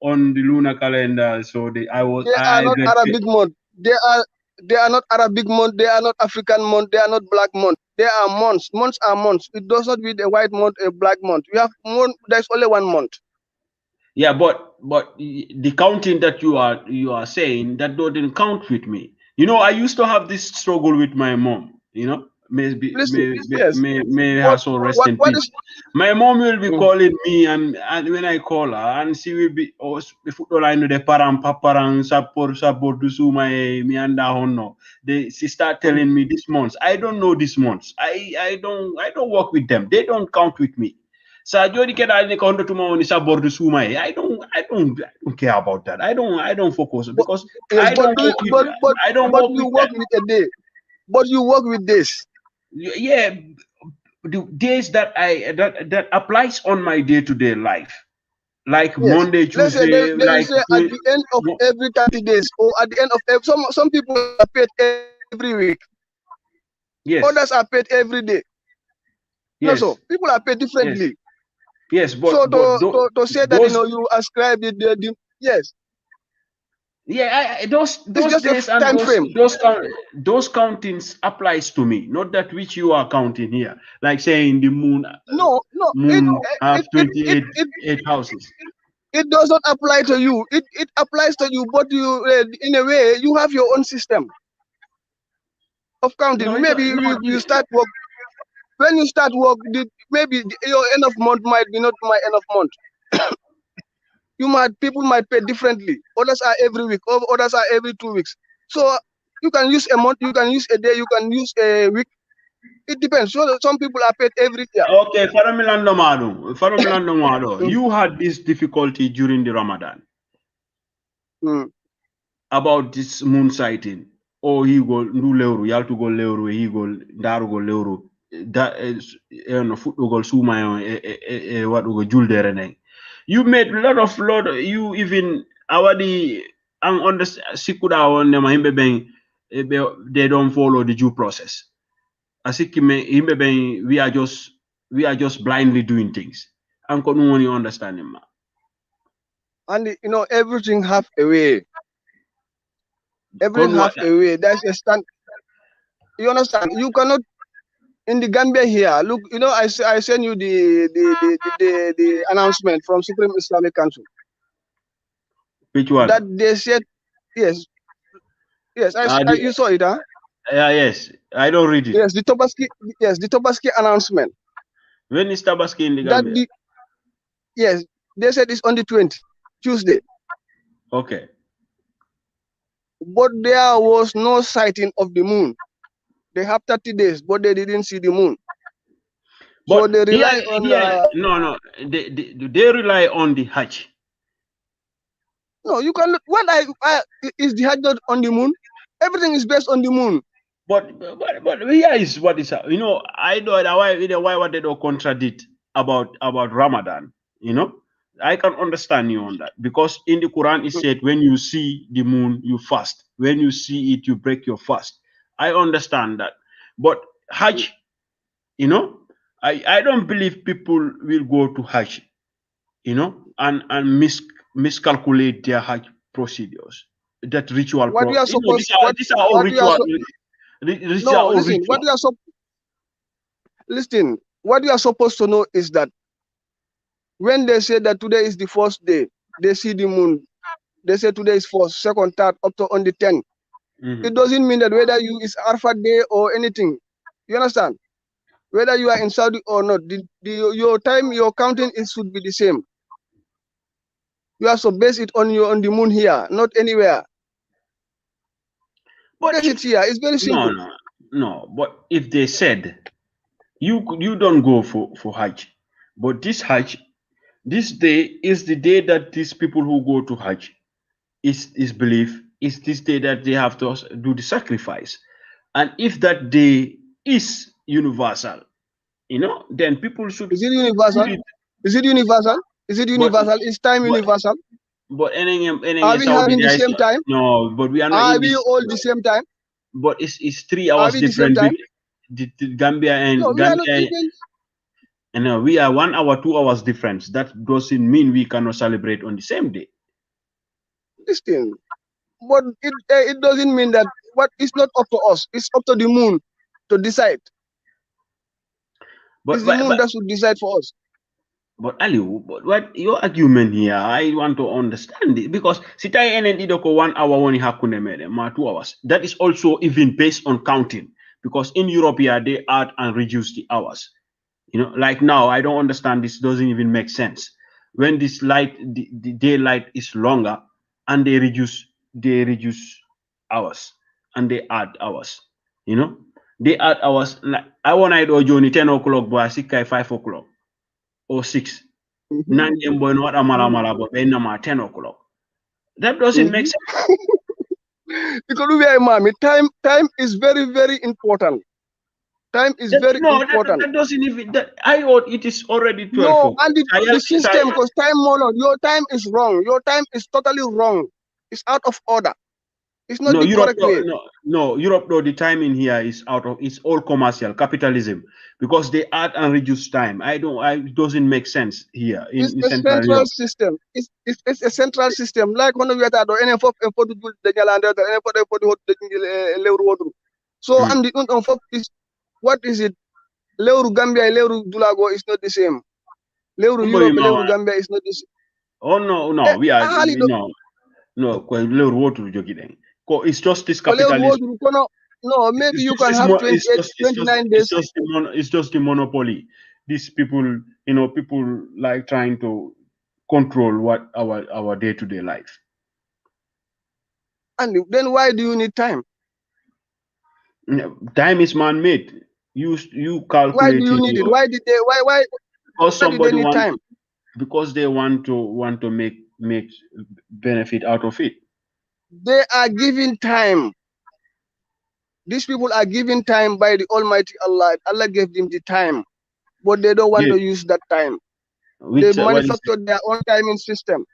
on the lunar calendar. So They are I not get Arabic month. They are not Arabic month. They are not African month. They are not black month. They are months. Months are months. It does not mean a white month, a black month. You have month. There's only 1 month. Yeah, but the counting that you are saying that doesn't count with me. I used to have this struggle with my mom. Listen. Yes. May her What soul rest in what peace. is? My mom will be Mm. calling me, and when I call her, and she will be I know the parang paparang sapor du suma mi anda honno. She start telling me this months. I don't know this months. I don't work with them. They don't count with me. Sa jodi keɗa ni ko hondo tuma woni saborde suuma e I don't care about that. I don't focus But, because yes, I don't work with I don't but work you with work that. with a day. But you work with this. Yeah, the days that applies on my day-to-day life, like Yes. Monday, Let's say Tuesday, they will like say at the end of every 30 days or at the end of some people are paid every week. yes, Others are paid every day. No, yes, so people are paid yes, differently. yes, So but to say that those you ascribe yes, yeah, it's those just a days and time frame. those countings applies to me, not that which you are counting here, like saying the moon No, have it it it 28 it, eight houses. it does not apply to you. It applies to you, but you in a way you have your own system of No, counting. it's Maybe you start work. When you start work, maybe your end of month might be not my end of month. People might pay differently. Others are every week. Others are every 2 weeks. So you can use a month, you can use a day, you can use a week. It depends. So some people are paid every year. okay. Faramilando Mado, you had this difficulty during the Ramadan about this moon sighting. Oh, he go ndu lewru yaltu go lewru he go daru go lewru that is no fuɗɗo gol suma e waɗugo juldere nay. You made a lot you even awadi an on the sikuda on ma himbe ben they don't follow the due process. Asiki me himbe ben we are just blindly doing things. And ko ɗum woni understanding ma. And everything have a way. Everything have a way. There's a stand. You understand? You cannot in the Gambia here. Look, I send you the announcement from Supreme Islamic Council. Which one? That they said yes. You saw it, huh? Yes, I don't read it. Yes, the Tobaski announcement. When is Tabaski in the That Gambia? yes, they said it's on the 20th, Tuesday. Okay. But there was no sighting of the moon. They have 30 days, but they didn't see the moon. So But they rely on no, they rely on the Hajj. no, you can what is the Hajj not on the moon? Everything is based on the moon. But here is what is, you know, I know that why they don't contradict about Ramadan, you know. I can understand you on that, because in the Quran it said when you see the moon you fast, when you see it you break your fast. I understand that, but Hajj, you know, I don't believe people will go to Hajj, you know, and miscalculate their Hajj procedures, that ritual. What you are You know, supposed these are all what you are ritual. so, These are no all listen ritual. what you are supposed to know is that when they say that today is the first day, they see the moon. They say today is first, second, third, up to on the 10th. It doesn't mean that whether you is Arafat day or anything. You understand? Whether you are in Saudi or not, your time, your counting, it should be the same. You have to base it on the moon here, not anywhere. But Base it here. It's very simple. No. But if they said you don't go for Hajj, but this Hajj, this day is the day that these people who go to Hajj is belief is this day that they have to do the sacrifice, and if that day is universal, you know, then people should. Is it universal? Is it universal? Is it universal? Is time universal? But Are we Saudi, having the same time? no, but we are not Are in we this. all the same time? But it's 3 Are hours we the same different. time? The Gambia and No, we are not even. and we are 1 hour, 2 hours difference. That doesn't mean we cannot celebrate on the same day. This thing, but it doesn't mean that what is not up to us. It's up to the moon to decide. It's the moon that should decide for us. But Ali, what your argument here? I want to understand it, because sitai enen idoko 1 hour woni hakune mede ma 2 hours. That is also even based on counting, because in Europe here they add and reduce the hours. You know, like now I don't understand. This doesn't even make sense. When this light, the daylight is longer, and they reduce hours and they add hours. You know, they add hours. Like I want to do journey 10 o'clock, but I see 5 o'clock or 6. Nangem boy not amala but 10 o'clock. That doesn't make sense. Because we are mommy. Time is very, very important. Time is very important. That doesn't even. I thought it is already 12. No, and the system, because time mono, your time is wrong. Your time is totally wrong. It's out of order. It's not the correct way. No, Europe though, the timing here is it's all commercial capitalism, because they add and reduce time. It doesn't make sense here in It's a Central central Europe. system. It's a central system. Like when we are at so and the is what is it? Leuru Gambia, Leuru Dulago is not the same. Leuru Europe, Leuru Gambia is not the same. Oh no, we are no. It's just this capitalism. No, maybe you can have 29 days. It's just the monopoly. These people, you know, people like trying to control what our day-to-day life. And then why do you need time? Time is man-made. You calculate. Why do you need it? Why did they? Why? Because somebody need time? Because they want to make benefit out of it. They are giving time. These people are given time by the Almighty Allah. Allah gave them the time, but they don't want to use that time. They manufacture their own timing system.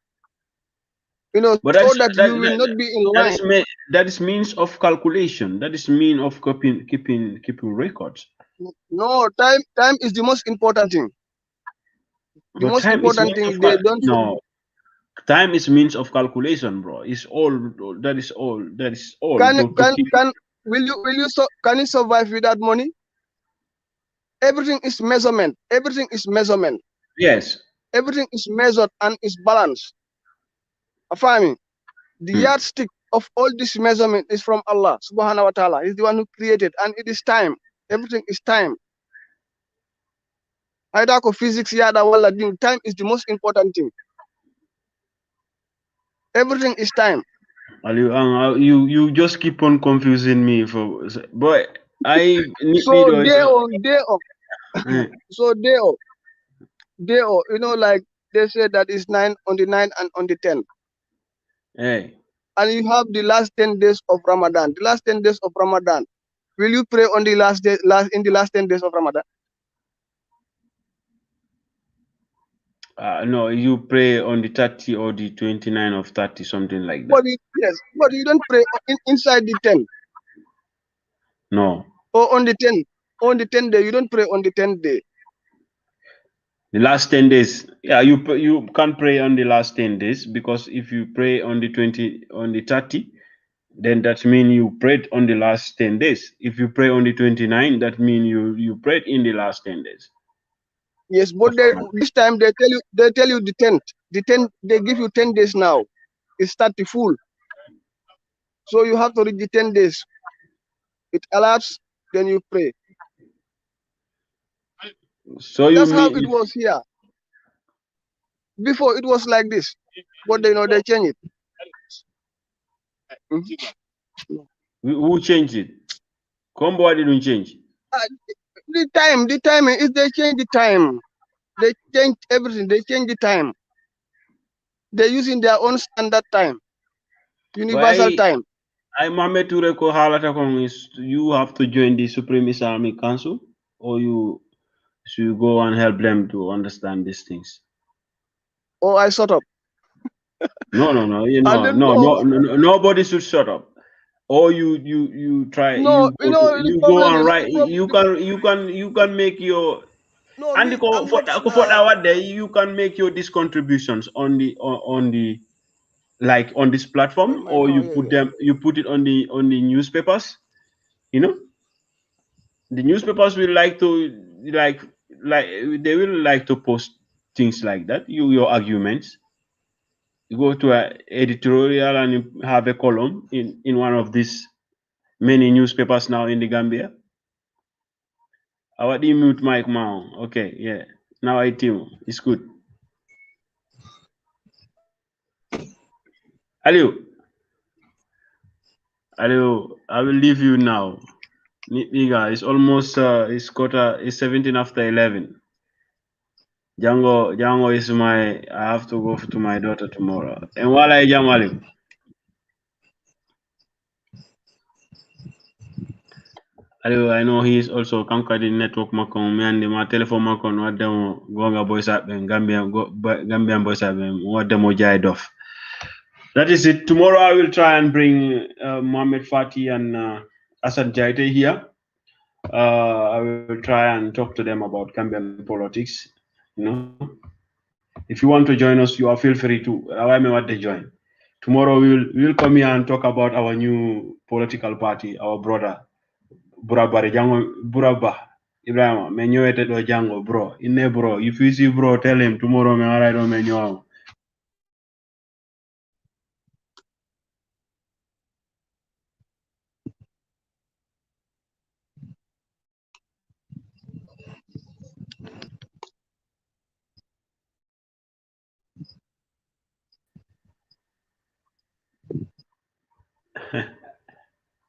You know, so that you will not be in line. That is means of calculation. That is mean of keeping records. No, time is the most important thing. The most important thing they don't. No, time is means of calculation, bro. It's all. That is all. That is all. Can you survive without money? Everything is measurement. Everything is measurement. Yes. Everything is measured and is balanced. The yardstick of all this measurement is from Allah subhanahu wa ta'ala. He's the one who created, and it is time. Everything is time. Physics, time is the most important thing. Everything is time. You just keep on confusing me for boy. So day, you know, like they say that is 9 on the 9 and on the 10. Hey. And you have the last 10 days of Ramadan. The last 10 days of Ramadan. Will you pray on the in the last 10 days of Ramadan? No, you pray on the 30 or the 29 of 30, something like that. But you don't pray inside the 10. No. Or on the 10. On the 10th day, you don't pray on the 10th day. The last 10 days, yeah, you can't pray on the last 10 days, because if you pray on the 30, then that means you prayed on the last 10 days. If you pray on the 29, that means you prayed in the last 10 days. Yes, but this time they tell you the 10th. The 10th, they give you 10 days now. It starts the full. So you have to reach the 10 days. It elapses, then you pray. So that's how it was here. Before it was like this, but they change it. Who changed it? Combo didn't change. The time is they change the time. They change everything. They change the time. They're using their own standard time, universal time. Mohamed Tureko Halatakong is you have to join the Supreme Islamic Council, or you should go and help them to understand these things. Oh, I shut up. No. Nobody should shut up. Or you try. No, you go and write. You can make your. No, and for that day, you can make your these contributions on the like on this platform, or you put them. You put it on the newspapers. You know, the newspapers will like to like they will like to post things like that. Your arguments. You go to an editorial and you have a column in one of these many newspapers now in the Gambia. How do you mute Mike Mao? Okay, yeah. Now I tell it's good. Hello, I will leave you now. Niga, it's almost it's 17 after 11. Django is I have to go to my daughter tomorrow. And while I jam Aliu. I know he is also conquered network makon me and my telephone makon what them Gonga boys up and Gambian boys up and what them jide off. That is it. Tomorrow I will try and bring Mohammed Fati and Asad Jaite here. I will try and talk to them about Gambian politics. You know, if you want to join us, you are feel free to. I mean, what they join. Tomorrow we will come here and talk about our new political party, our brother. Burabare Jango Buraba Ibrahima me ñëwete do jango bro inne bro if you see bro tell him tomorrow me alright do me ñëw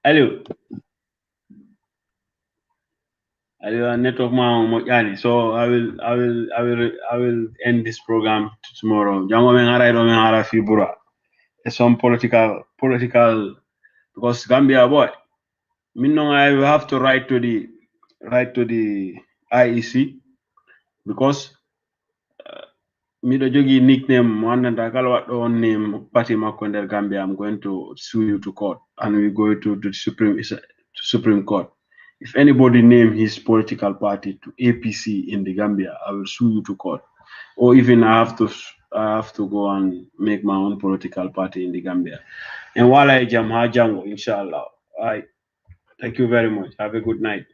Hello network ma so I will end this program tomorrow jango me alright do me ara fi bura some political because Gambia boy I will have to write to the IEC because me do jogi nickname one and I name party Makonder Gambia. I'm going to sue you to court and we go to the Supreme Court. If anybody name his political party to APC in the Gambia, I will sue you to court. Or even I have to go and make my own political party in the Gambia. And while I jam Jango, inshallah. Thank you very much. Have a good night.